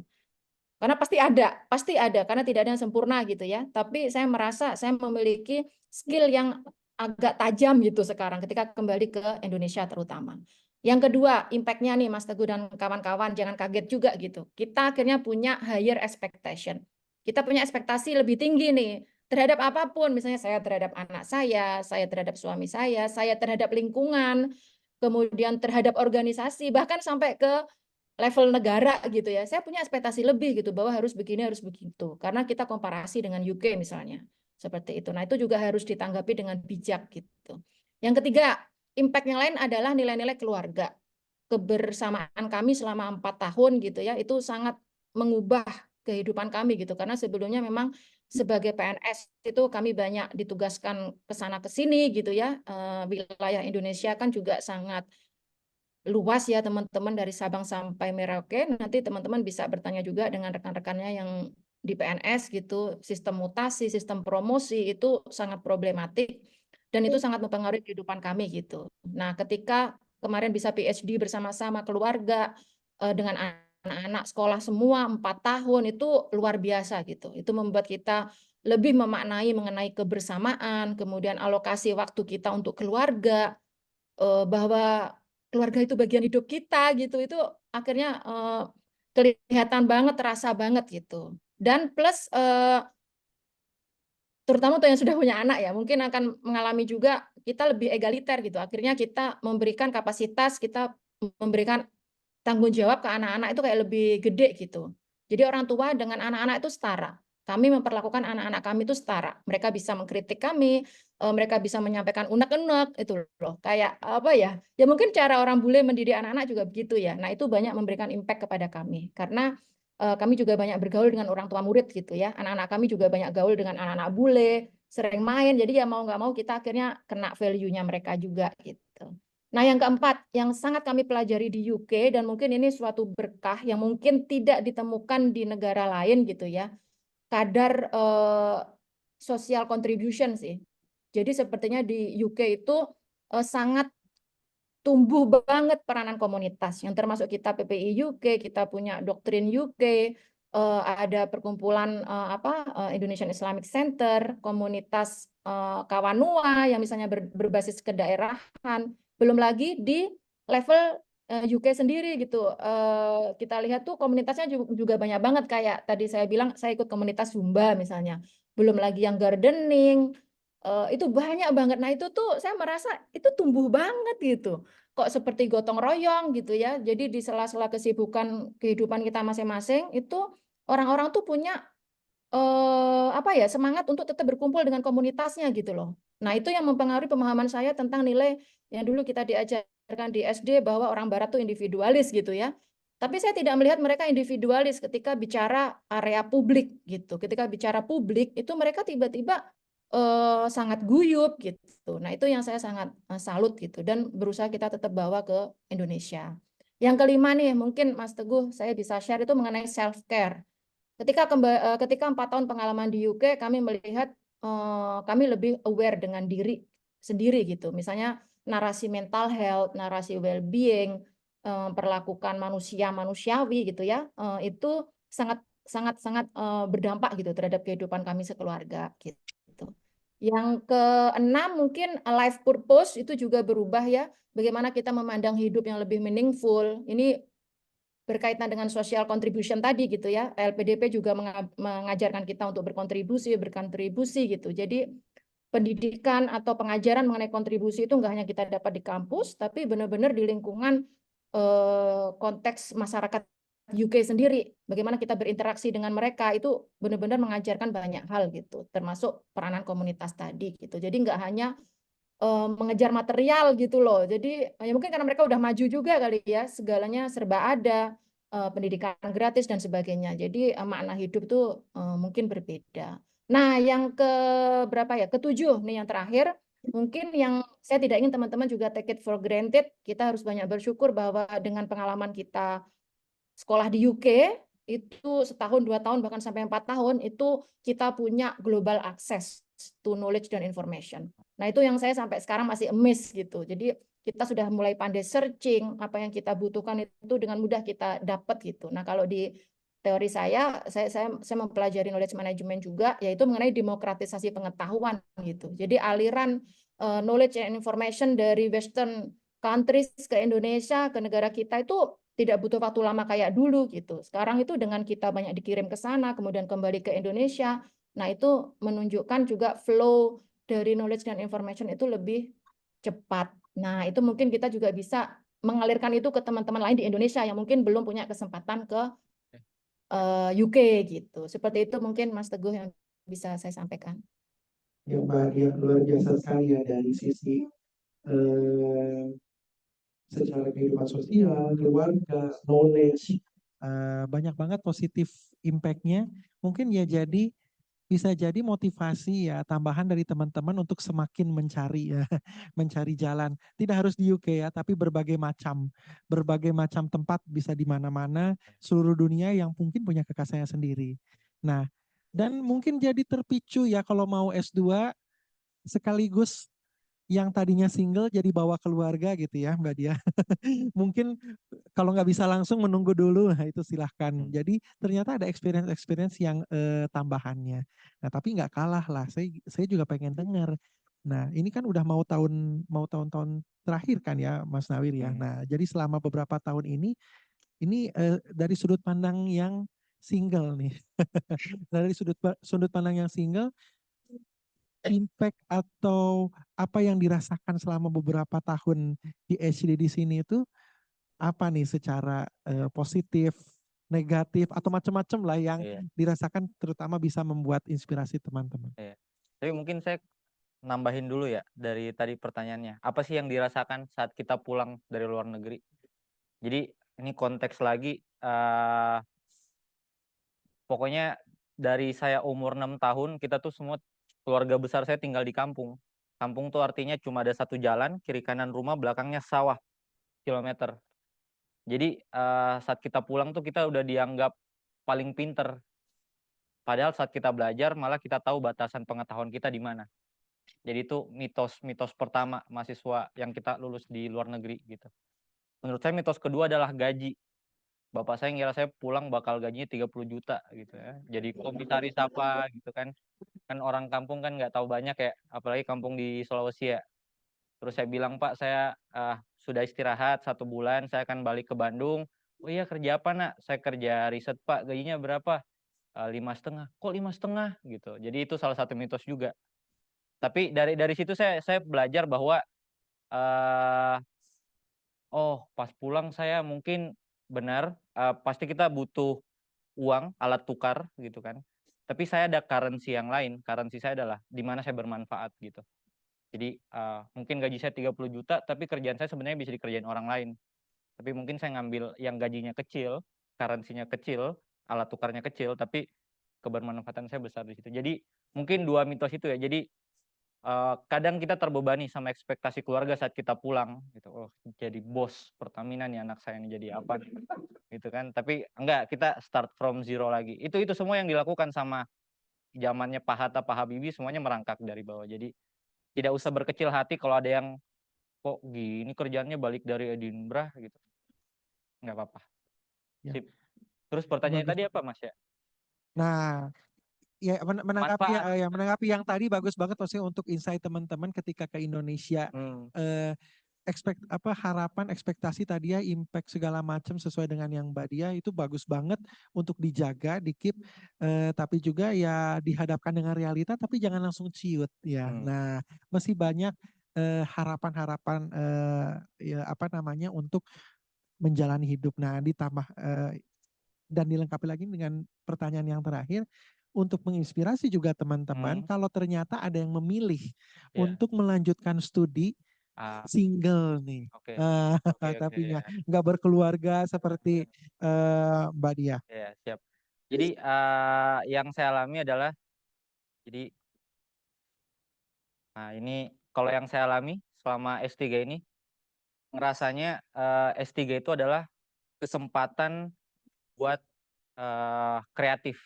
Karena pasti ada karena tidak ada yang sempurna gitu ya. Tapi saya merasa saya memiliki skill yang agak tajam gitu sekarang ketika kembali ke Indonesia terutama. Yang kedua, impact-nya nih Mas Teguh dan kawan-kawan, jangan kaget juga gitu. Kita akhirnya punya higher expectation. Kita punya ekspektasi lebih tinggi nih terhadap apapun, misalnya saya terhadap anak saya terhadap suami saya terhadap lingkungan, kemudian terhadap organisasi, bahkan sampai ke level negara gitu ya. Saya punya ekspektasi lebih gitu bahwa harus begini, harus begitu. Karena kita komparasi dengan UK misalnya. Seperti itu. Nah, itu juga harus ditanggapi dengan bijak gitu. Yang ketiga, impact yang lain adalah nilai-nilai keluarga. Kebersamaan kami selama 4 tahun gitu ya, itu sangat mengubah kehidupan kami gitu. Karena sebelumnya memang sebagai PNS itu kami banyak ditugaskan ke sana ke sini gitu ya. Wilayah Indonesia kan juga sangat luas ya teman-teman, dari Sabang sampai Merauke. Nanti teman-teman bisa bertanya juga dengan rekan-rekannya yang di PNS gitu. Sistem mutasi, sistem promosi itu sangat problematik dan itu sangat mempengaruhi kehidupan kami gitu. Nah, ketika kemarin bisa PhD bersama-sama keluarga dengan anak-anak sekolah semua 4 tahun itu luar biasa gitu. Itu membuat kita lebih memaknai mengenai kebersamaan, kemudian alokasi waktu kita untuk keluarga, bahwa keluarga itu bagian hidup kita gitu, itu akhirnya kelihatan banget, terasa banget gitu. Dan plus terutama untuk yang sudah punya anak ya, mungkin akan mengalami juga kita lebih egaliter gitu. Akhirnya kita memberikan kapasitas, kita memberikan tanggung jawab ke anak-anak itu kayak lebih gede gitu. Jadi orang tua dengan anak-anak itu setara. Kami memperlakukan anak-anak kami itu setara. Mereka bisa mengkritik kami, mereka bisa menyampaikan unek-unek itu loh. Kayak apa ya? Ya mungkin cara orang bule mendidik anak-anak juga begitu ya. Nah, itu banyak memberikan impact kepada kami. Karena kami juga banyak bergaul dengan orang tua murid gitu ya. Anak-anak kami juga banyak gaul dengan anak-anak bule, sering main. Jadi ya mau nggak mau kita akhirnya kena value-nya mereka juga gitu. Nah, yang keempat, yang sangat kami pelajari di UK, dan mungkin ini suatu berkah yang mungkin tidak ditemukan di negara lain gitu ya, kadar social contribution sih. Jadi sepertinya di UK itu sangat tumbuh banget peranan komunitas, yang termasuk kita PPI UK, kita punya doktrin UK, ada perkumpulan Indonesian Islamic Center, komunitas Kawanua yang misalnya berbasis kedaerahan, belum lagi di level UK sendiri gitu. Kita lihat tuh komunitasnya juga banyak banget, kayak tadi saya bilang saya ikut komunitas Zumba misalnya, belum lagi yang gardening, Itu banyak banget. Nah itu tuh saya merasa itu tumbuh banget gitu. Kok seperti gotong royong gitu ya. Jadi di sela-sela kesibukan kehidupan kita masing-masing itu orang-orang tuh punya apa ya, semangat untuk tetap berkumpul dengan komunitasnya gitu loh. Nah itu yang mempengaruhi pemahaman saya tentang nilai yang dulu kita diajarkan di SD bahwa orang barat tuh individualis gitu ya. Tapi saya tidak melihat mereka individualis ketika bicara area publik gitu. Ketika bicara publik itu mereka tiba-tiba sangat guyup gitu. Nah itu yang saya sangat salut gitu dan berusaha kita tetap bawa ke Indonesia. Yang kelima nih mungkin Mas Teguh saya bisa share itu mengenai self care. Ketika 4 tahun pengalaman di UK, kami melihat kami lebih aware dengan diri sendiri gitu. Misalnya narasi mental health, narasi well-being, perlakukan manusia manusiawi gitu ya, itu sangat sangat sangat berdampak gitu terhadap kehidupan kami sekeluarga gitu. Yang keenam mungkin life purpose itu juga berubah ya. Bagaimana kita memandang hidup yang lebih meaningful. Ini berkaitan dengan social contribution tadi gitu ya. LPDP juga mengajarkan kita untuk berkontribusi gitu. Jadi pendidikan atau pengajaran mengenai kontribusi itu nggak hanya kita dapat di kampus, tapi benar-benar di lingkungan konteks masyarakat UK sendiri. Bagaimana kita berinteraksi dengan mereka itu benar-benar mengajarkan banyak hal gitu, termasuk peranan komunitas tadi gitu. Jadi nggak hanya mengejar material gitu loh. Jadi ya mungkin karena mereka udah maju juga kali ya, segalanya serba ada, pendidikan gratis dan sebagainya. Jadi makna hidup tuh mungkin berbeda. Nah, yang ke berapa ya? Ketujuh nih yang terakhir. Mungkin yang saya tidak ingin teman-teman juga take it for granted. Kita harus banyak bersyukur bahwa dengan pengalaman kita sekolah di UK itu setahun, 2 tahun, bahkan sampai 4 tahun itu kita punya global access to knowledge dan information. Nah itu yang saya sampai sekarang masih amazed gitu. Jadi kita sudah mulai pandai searching apa yang kita butuhkan itu dengan mudah kita dapat gitu. Nah kalau di teori saya mempelajari knowledge management juga, yaitu mengenai demokratisasi pengetahuan gitu. Jadi aliran knowledge and information dari Western countries ke Indonesia, ke negara kita itu tidak butuh waktu lama kayak dulu gitu. Sekarang itu dengan kita banyak dikirim ke sana, kemudian kembali ke Indonesia, nah itu menunjukkan juga flow dari knowledge dan information itu lebih cepat. Nah itu mungkin kita juga bisa mengalirkan itu ke teman-teman lain di Indonesia yang mungkin belum punya kesempatan ke UK gitu. Seperti itu mungkin Mas Teguh yang bisa saya sampaikan. Ya Mbak, ya luar biasa sekali ya dari sisi secara kehidupan sosial, keluarga, knowledge, banyak banget positif impact-nya. Mungkin ya jadi bisa jadi motivasi ya tambahan dari teman-teman untuk semakin mencari ya, mencari jalan. Tidak harus di UK ya, tapi berbagai macam tempat bisa di mana-mana seluruh dunia yang mungkin punya kekasihnya sendiri. Nah, dan mungkin jadi terpicu ya kalau mau S2 sekaligus yang tadinya single jadi bawa keluarga gitu ya Mbak Dia. Mungkin kalau nggak bisa langsung menunggu dulu, nah itu silahkan. Jadi ternyata ada experience yang tambahannya. Nah tapi nggak kalah lah, saya juga pengen dengar. Nah ini kan udah mau tahun-tahun terakhir kan ya Mas Nawir ya. Nah jadi selama beberapa tahun ini dari sudut pandang yang single nih. Dari sudut pandang yang single, impact atau apa yang dirasakan selama beberapa tahun di HD di sini itu apa nih secara positif, negatif atau macam-macam lah yang dirasakan, terutama bisa membuat inspirasi teman-teman. Tapi mungkin saya nambahin dulu ya dari tadi pertanyaannya. Apa sih yang dirasakan saat kita pulang dari luar negeri? Jadi ini konteks lagi, pokoknya dari saya umur 6 tahun, kita tuh semua keluarga besar saya tinggal di kampung. Kampung tuh artinya cuma ada satu jalan, kiri kanan rumah, belakangnya sawah, kilometer. Jadi saat kita pulang tuh kita udah dianggap paling pinter. Padahal saat kita belajar malah kita tahu batasan pengetahuan kita di mana. Jadi itu mitos pertama mahasiswa yang kita lulus di luar negeri gitu. Menurut saya mitos kedua adalah gaji. Bapak saya ngira saya pulang bakal gajinya 30 juta gitu ya. Jadi komisaris apa gitu kan. Kan orang kampung kan nggak tahu banyak ya, apalagi kampung di Sulawesi ya. Terus saya bilang, Pak saya sudah istirahat 1 bulan, saya akan balik ke Bandung. Oh iya kerja apa nak? Saya kerja riset Pak, gajinya berapa? 5,5. Kok 5,5 gitu. Jadi itu salah satu mitos juga. Tapi dari situ saya belajar bahwa oh pas pulang saya mungkin benar pasti kita butuh uang, alat tukar gitu kan. Tapi saya ada currency yang lain. Currency saya adalah di mana saya bermanfaat gitu. Jadi mungkin gaji saya 30 juta, tapi kerjaan saya sebenarnya bisa dikerjain orang lain. Tapi mungkin saya ngambil yang gajinya kecil, currency-nya kecil, alat tukarnya kecil, tapi kebermanfaatan saya besar di situ. Jadi mungkin dua mitos itu ya. Jadi kadang kita terbebani sama ekspektasi keluarga saat kita pulang gitu. Oh, jadi bos Pertamina nih anak saya nih jadi apa nih? Gitu kan. Tapi enggak, kita start from zero lagi. Itu semua yang dilakukan sama zamannya Pak Hatta, Pak Habibie, semuanya merangkak dari bawah. Jadi tidak usah berkecil hati kalau ada yang kok gini kerjaannya balik dari Edinburgh gitu. Enggak apa-apa. Ya. Sip. Terus pertanyaannya Bagus. tadi apa, Mas ya? Nah, ya menanggapi Manfaat. menanggapi yang tadi bagus banget maksudnya untuk insight teman-teman ketika ke Indonesia. Harapan ekspektasi tadi ya, impact segala macam sesuai dengan yang Mbak Dia itu bagus banget untuk dijaga, di-keep, tapi juga ya dihadapkan dengan realita tapi jangan langsung ciut ya. Nah, masih banyak harapan-harapan untuk menjalani hidup. Nah, ditambah dan dilengkapi lagi dengan pertanyaan yang terakhir untuk menginspirasi juga teman-teman kalau ternyata ada yang memilih untuk melanjutkan studi single nih, tapi nggak berkeluarga seperti Mbak Dia. Ya, siap. Jadi yang saya alami adalah, jadi ini kalau yang saya alami selama S3 ini, ngerasanya S3 itu adalah kesempatan buat kreatif.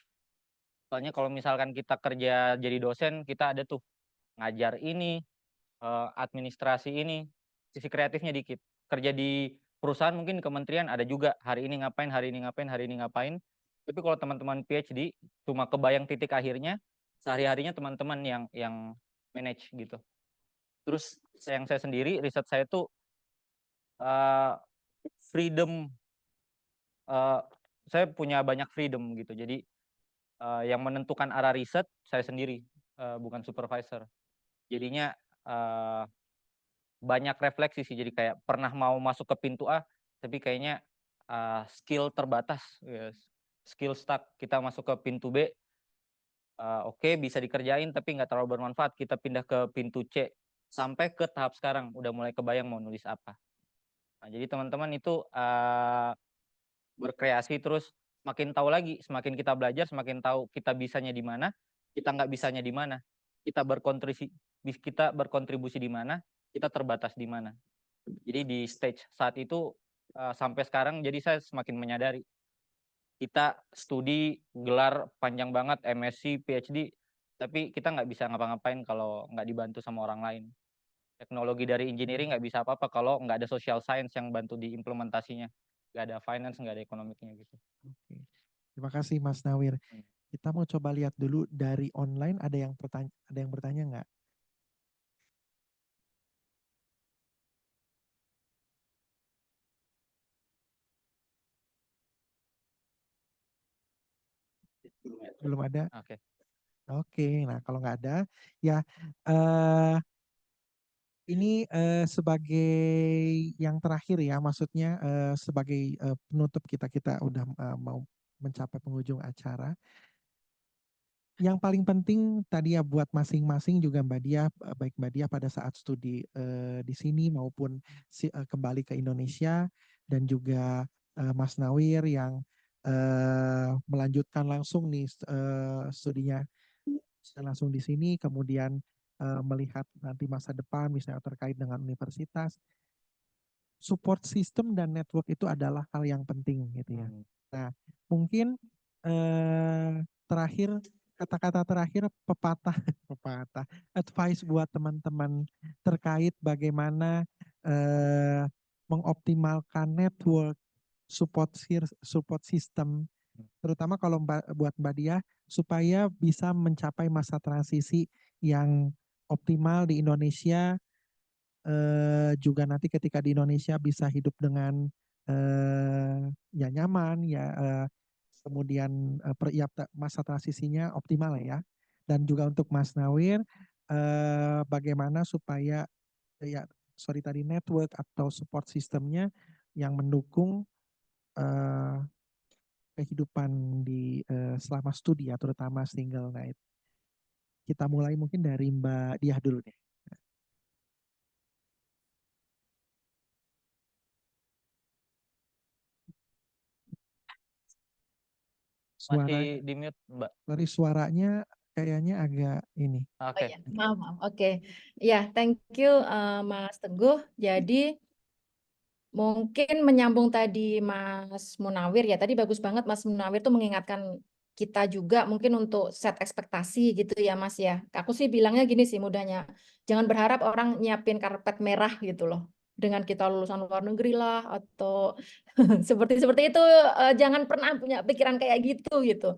Soalnya kalau misalkan kita kerja jadi dosen, kita ada tuh ngajar ini, administrasi ini, sisi kreatifnya dikit. Kerja di perusahaan mungkin di kementerian ada juga hari ini ngapain, hari ini ngapain, hari ini ngapain. Tapi kalau teman-teman PhD cuma kebayang titik akhirnya, sehari-harinya teman-teman yang manage gitu. Terus yang saya sendiri, riset saya tuh freedom, saya punya banyak freedom gitu. Jadi yang menentukan arah riset saya sendiri, bukan supervisor. Jadinya banyak refleksi sih, jadi kayak pernah mau masuk ke pintu A tapi kayaknya skill terbatas, skill stuck, kita masuk ke pintu B, oke, bisa dikerjain tapi nggak terlalu bermanfaat, kita pindah ke pintu C sampai ke tahap sekarang udah mulai kebayang mau nulis apa. Nah, jadi teman-teman itu berkreasi terus, makin tahu lagi, semakin kita belajar semakin tahu kita bisanya di mana, kita nggak bisanya di mana, kita berkontribusi di mana, kita terbatas di mana. Jadi di stage saat itu sampai sekarang, jadi saya semakin menyadari kita studi gelar panjang banget, MSc, PhD, tapi kita nggak bisa ngapa-ngapain kalau nggak dibantu sama orang lain. Teknologi dari engineering nggak bisa apa-apa kalau nggak ada social science yang bantu di implementasinya, nggak ada finance, nggak ada ekonomiknya gitu. Oke. Terima kasih Mas Nawir. Kita mau coba lihat dulu dari online ada yang bertanya nggak? Belum ada? Oke, nah kalau nggak ada, ya ini sebagai yang terakhir ya, maksudnya sebagai penutup kita udah mau mencapai penghujung acara. Yang paling penting tadi ya buat masing-masing juga Mbak Dia, baik Mbak Dia pada saat studi di sini maupun kembali ke Indonesia, dan juga Mas Nawir yang melanjutkan langsung nih studinya langsung di sini, kemudian melihat nanti masa depan misalnya terkait dengan universitas, support system dan network itu adalah hal yang penting gitu ya. Nah, mungkin terakhir, kata-kata terakhir, pepatah advice buat teman-teman terkait bagaimana mengoptimalkan network, support system, terutama kalau buat Mbak Dia, supaya bisa mencapai masa transisi yang optimal di Indonesia, juga nanti ketika di Indonesia bisa hidup dengan ya nyaman, ya kemudian masa transisinya optimal ya. Dan juga untuk Mas Nawir, bagaimana supaya tadi network atau support sistemnya yang mendukung kehidupan di selama studi ya, terutama single night. Kita mulai mungkin dari Mbak Diah dulu deh. Masih di mute, Mbak. Sorry, suaranya kayaknya agak ini. Oke. Oh, ya. Maaf. Oke. Ya, thank you Mas Teguh. Jadi mungkin menyambung tadi Mas Munawir ya. Tadi bagus banget Mas Munawir tuh mengingatkan kita juga mungkin untuk set ekspektasi gitu ya Mas ya. Aku sih bilangnya gini sih mudahnya. Jangan berharap orang nyiapin karpet merah gitu loh. Dengan kita lulusan luar negeri lah atau seperti itu, jangan pernah punya pikiran kayak gitu.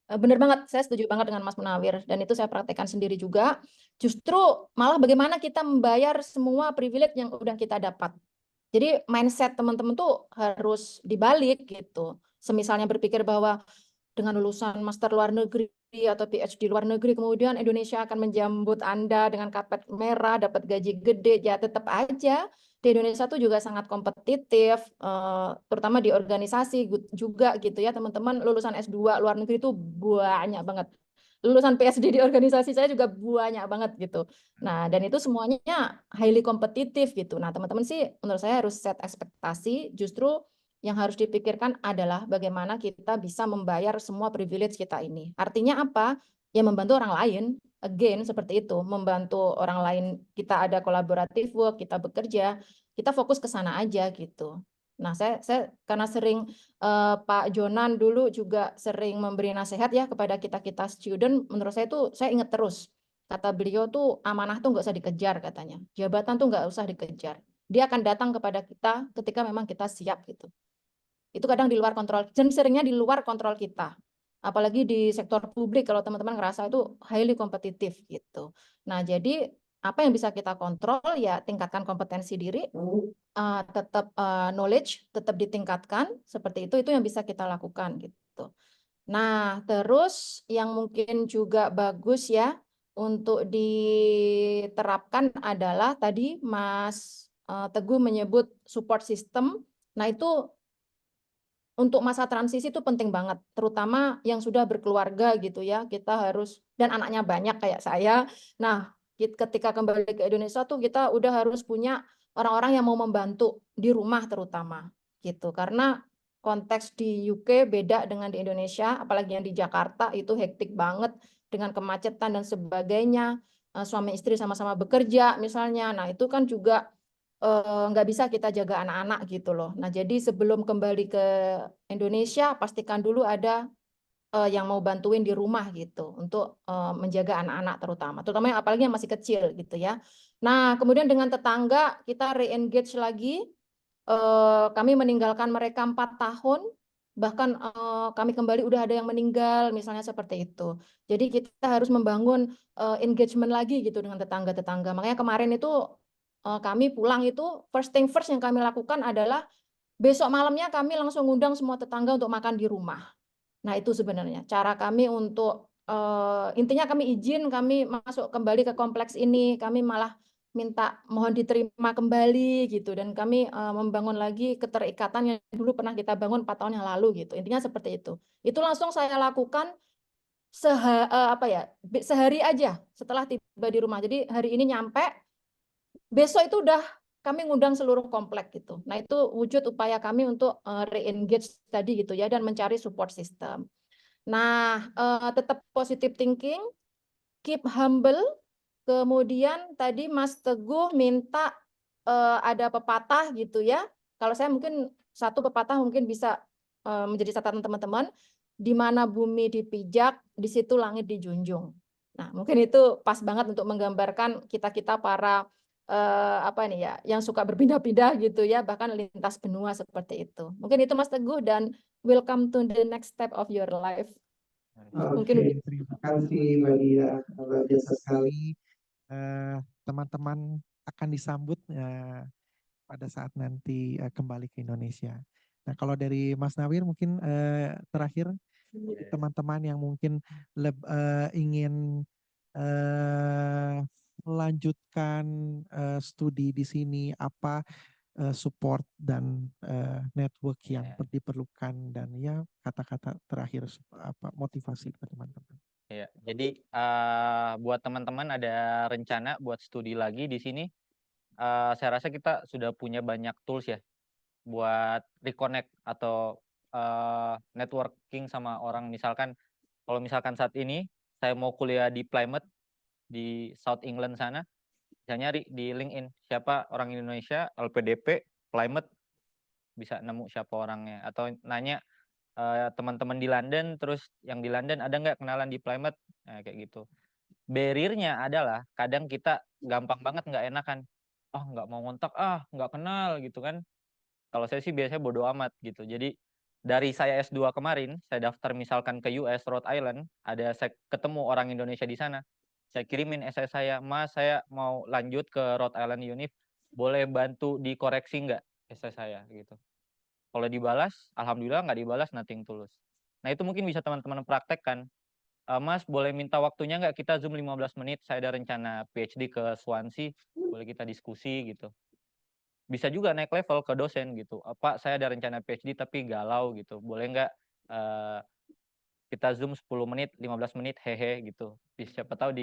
Bener banget, saya setuju banget dengan Mas Munawir dan itu saya praktekkan sendiri juga. Justru malah bagaimana kita membayar semua privilege yang udah kita dapat. Jadi mindset teman-teman tuh harus dibalik gitu. Semisalnya berpikir bahwa dengan lulusan master luar negeri atau PhD luar negeri, kemudian Indonesia akan menjambut Anda dengan karpet merah, dapat gaji gede, ya tetap aja di Indonesia tuh juga sangat kompetitif, terutama di organisasi juga gitu ya teman-teman. Lulusan S2 luar negeri itu banyak banget. Lulusan PhD di organisasi saya juga banyak banget gitu. Nah, dan itu semuanya highly kompetitif gitu. Nah, teman-teman sih menurut saya harus set ekspektasi, justru yang harus dipikirkan adalah bagaimana kita bisa membayar semua privilege kita ini. Artinya apa? Ya membantu orang lain, again seperti itu, membantu orang lain, kita ada collaborative work, kita bekerja, kita fokus ke sana aja gitu. Nah, saya karena sering Pak Jonan dulu juga sering memberi nasihat ya kepada kita student, menurut saya tuh saya ingat terus. Kata beliau tuh amanah tuh nggak usah dikejar katanya. Jabatan tuh nggak usah dikejar. Dia akan datang kepada kita ketika memang kita siap gitu. Itu kadang di luar kontrol, dan seringnya di luar kontrol kita. Apalagi di sektor publik kalau teman-teman ngerasa itu highly kompetitif gitu. Nah, jadi apa yang bisa kita kontrol ya tingkatkan kompetensi diri, tetap knowledge tetap ditingkatkan, seperti itu yang bisa kita lakukan gitu. Nah, terus yang mungkin juga bagus ya untuk diterapkan adalah tadi Mas Teguh menyebut support system. Nah, itu untuk masa transisi itu penting banget, terutama yang sudah berkeluarga gitu ya. Kita harus, dan anaknya banyak kayak saya. Nah, ketika kembali ke Indonesia tuh kita udah harus punya orang-orang yang mau membantu di rumah terutama gitu. Karena konteks di UK beda dengan di Indonesia, apalagi yang di Jakarta itu hektik banget dengan kemacetan dan sebagainya. Suami istri sama-sama bekerja misalnya. Nah, itu kan juga nggak bisa kita jaga anak-anak gitu loh. Nah, jadi sebelum kembali ke Indonesia, pastikan dulu ada yang mau bantuin di rumah gitu untuk menjaga anak-anak terutama yang apalagi yang masih kecil gitu ya. Nah, kemudian dengan tetangga kita re-engage lagi. Kami meninggalkan mereka 4 tahun, bahkan kami kembali udah ada yang meninggal, misalnya seperti itu. Jadi kita harus membangun engagement lagi gitu dengan tetangga-tetangga. Makanya kemarin itu kami pulang itu first thing first yang kami lakukan adalah besok malamnya kami langsung undang semua tetangga untuk makan di rumah. Nah, itu sebenarnya cara kami untuk intinya kami izin kami masuk kembali ke kompleks ini, kami malah minta mohon diterima kembali gitu, dan kami membangun lagi keterikatan yang dulu pernah kita bangun 4 tahun yang lalu gitu. Intinya seperti itu. Itu langsung saya lakukan sehari aja setelah tiba di rumah. Jadi hari ini nyampe, besok itu udah kami ngundang seluruh komplek gitu. Nah, itu wujud upaya kami untuk re-engage tadi gitu ya, dan mencari support system. Nah, tetap positive thinking, keep humble. Kemudian tadi Mas Teguh minta ada pepatah gitu ya. Kalau saya mungkin satu pepatah mungkin bisa menjadi catatan teman-teman. Di mana bumi dipijak, di situ langit dijunjung. Nah, mungkin itu pas banget untuk menggambarkan kita-kita para yang suka berpindah-pindah gitu ya, bahkan lintas benua seperti itu. Mungkin itu Mas Teguh, dan welcome to the next step of your life. Oke, terima kasih Mbak Dia, luar biasa sekali. Teman-teman akan disambut pada saat nanti kembali ke Indonesia. Nah, kalau dari Mas Nawir mungkin terakhir teman-teman yang mungkin ingin melanjutkan studi di sini, apa support dan network yang Ya, diperlukan, dan ya kata-kata terakhir apa motivasi ke teman-teman. ya. Jadi buat teman-teman ada rencana buat studi lagi di sini, saya rasa kita sudah punya banyak tools ya buat reconnect atau networking sama orang. Misalkan kalau misalkan saat ini saya mau kuliah di Plymouth di South England sana, bisa nyari di LinkedIn siapa orang Indonesia LPDP Plymouth, bisa nemu siapa orangnya, atau nanya teman-teman di London, terus yang di London ada nggak kenalan di Plymouth, nah, kayak gitu. Barrier-nya adalah kadang kita gampang banget nggak enakan, nggak mau ngontak, nggak kenal gitu kan. Kalau saya sih biasanya bodo amat gitu. Jadi dari saya S2 kemarin, saya daftar misalkan ke US, Rhode Island, saya ketemu orang Indonesia di sana. Saya kirimin essay saya, Mas, saya mau lanjut ke Rhode Island Univ, boleh bantu dikoreksi nggak essay saya gitu. Kalau dibalas, alhamdulillah, nggak dibalas, nothing tulus. Nah itu mungkin bisa teman-teman praktekkan. Mas, boleh minta waktunya nggak, kita Zoom 15 menit, saya ada rencana PhD ke Swansea, boleh kita diskusi gitu. Bisa juga naik level ke dosen gitu. Pak, saya ada rencana PhD tapi galau gitu. Boleh nggak kita Zoom 10 menit, 15 menit, hehe gitu. Siapa tahu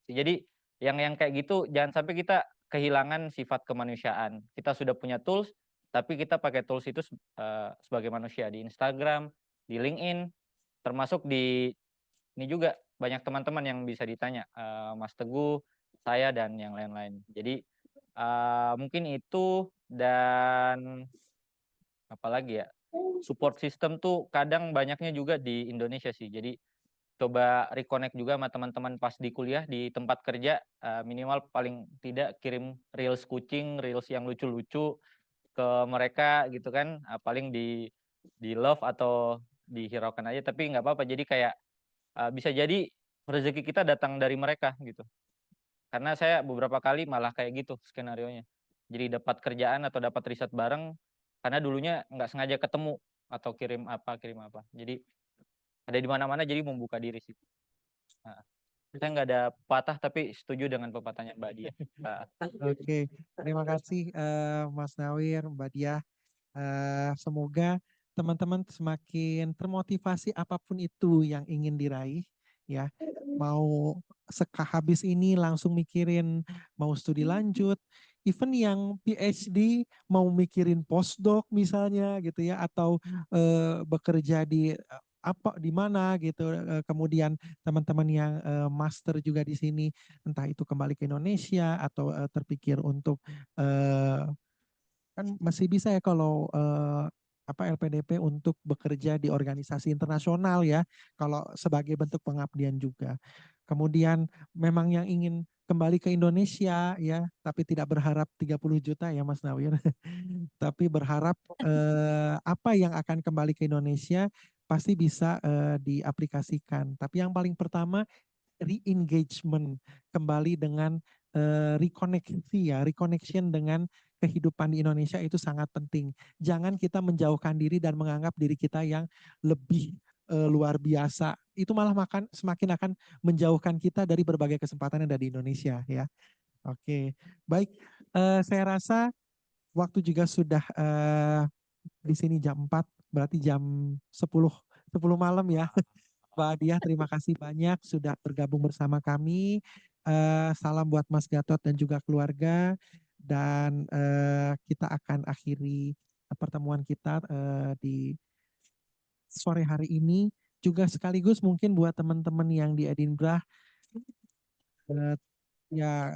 jadi yang kayak gitu jangan sampai kita kehilangan sifat kemanusiaan. Kita sudah punya tools, tapi kita pakai tools itu sebagai manusia di Instagram, di LinkedIn, termasuk di ini juga banyak teman-teman yang bisa ditanya, Mas Teguh, saya dan yang lain-lain. Jadi mungkin itu, dan apalagi ya, support system tuh kadang banyaknya juga di Indonesia sih. Jadi coba reconnect juga sama teman-teman pas di kuliah, di tempat kerja, minimal paling tidak kirim reels kucing, reels yang lucu-lucu ke mereka gitu kan. Paling di love atau dihiraukan aja, tapi nggak apa-apa. Jadi kayak bisa jadi rezeki kita datang dari mereka gitu. Karena saya beberapa kali malah kayak gitu skenarionya. Jadi dapat kerjaan atau dapat riset bareng karena dulunya nggak sengaja ketemu atau kirim apa. Jadi ada di mana-mana, jadi membuka diri sih. Nah, saya nggak ada patah tapi setuju dengan pepatahnya Mbak Dia. Oke, terima kasih Mas Nawir, Mbak Diah. Semoga teman-teman semakin termotivasi apapun itu yang ingin diraih, ya. Mau habis ini langsung mikirin mau studi lanjut, even yang PhD mau mikirin postdoc misalnya gitu ya, atau bekerja di apa di mana gitu. Kemudian teman-teman yang master juga di sini, entah itu kembali ke Indonesia atau terpikir untuk kan masih bisa ya kalau LPDP untuk bekerja di organisasi internasional ya, kalau sebagai bentuk pengabdian juga. Kemudian memang yang ingin kembali ke Indonesia ya, tapi tidak berharap 30 juta ya Mas Nawir. Tapi berharap apa yang akan kembali ke Indonesia pasti bisa diaplikasikan. Tapi yang paling pertama re-engagement, kembali dengan reconnection dengan kehidupan di Indonesia itu sangat penting. Jangan kita menjauhkan diri dan menganggap diri kita yang lebih luar biasa. Itu malah semakin akan menjauhkan kita dari berbagai kesempatan yang ada di Indonesia ya. Oke, baik. Saya rasa waktu juga sudah di sini jam 4, berarti jam 10 malam ya. Mbak Diah, terima kasih banyak sudah bergabung bersama kami. Salam buat Mas Gatot dan juga keluarga. Dan kita akan akhiri pertemuan kita di sore hari ini. Juga sekaligus mungkin buat teman-teman yang di Edinburgh, ya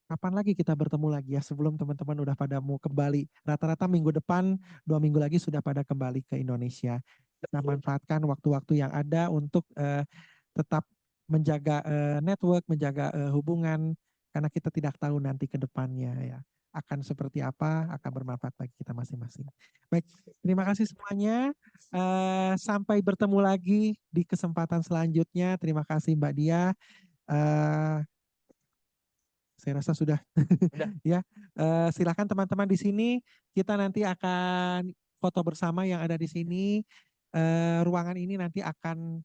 kapan lagi kita bertemu lagi ya, sebelum teman-teman udah pada mau kembali. Rata-rata minggu depan, 2 minggu lagi sudah pada kembali ke Indonesia. Kita manfaatkan waktu-waktu yang ada untuk tetap menjaga network, menjaga hubungan, karena kita tidak tahu nanti ke depannya ya akan seperti apa, akan bermanfaat bagi kita masing-masing. Baik, terima kasih semuanya. Sampai bertemu lagi di kesempatan selanjutnya. Terima kasih Mbak Dia. Saya rasa sudah. Ya, silakan teman-teman di sini. Kita nanti akan foto bersama yang ada di sini. Ruangan ini nanti akan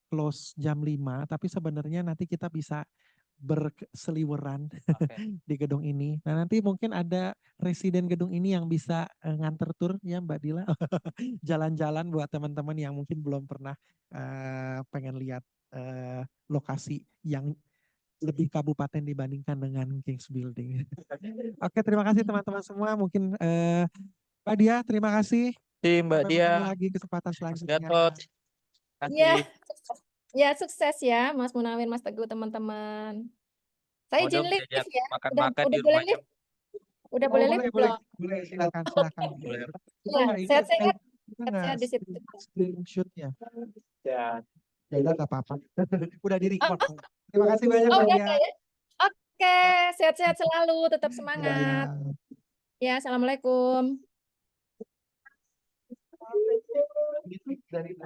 close jam 5, tapi sebenarnya nanti kita bisa berseliweran Oke. di gedung ini. Nah, nanti mungkin ada residen gedung ini yang bisa nganter tur ya Mbak Dila. Jalan-jalan buat teman-teman yang mungkin belum pernah pengen lihat lokasi yang lebih kabupaten dibandingkan dengan Kings Building. Oke, terima kasih teman-teman semua. Mungkin Mbak Dia, terima kasih. Mbak Sampai Dia, bertemu lagi kesempatan Mas selanjutnya. Gatot. Ya, Kasih. ya sukses ya Mas Munawir, Mas Teguh, teman-teman. Saya Mau izin dong live diajak ya. makan-makan Udah di boleh rumahnya. live? Udah Oh, boleh boleh, live boleh, belum? boleh, silakan, silakan. Boleh. Kita Ya, nggak ini, sehat-sehat. kita nggak Sehat-sehat di situ. screenshot ya. Ya. Ya udah nggak apa-apa. Udah di Oh, record. Terima kasih banyak oh Mbak udah Dia. ada ya? Oke, sehat-sehat selalu, tetap Ya, semangat. ya. Ya, Assalamualaikum. Dari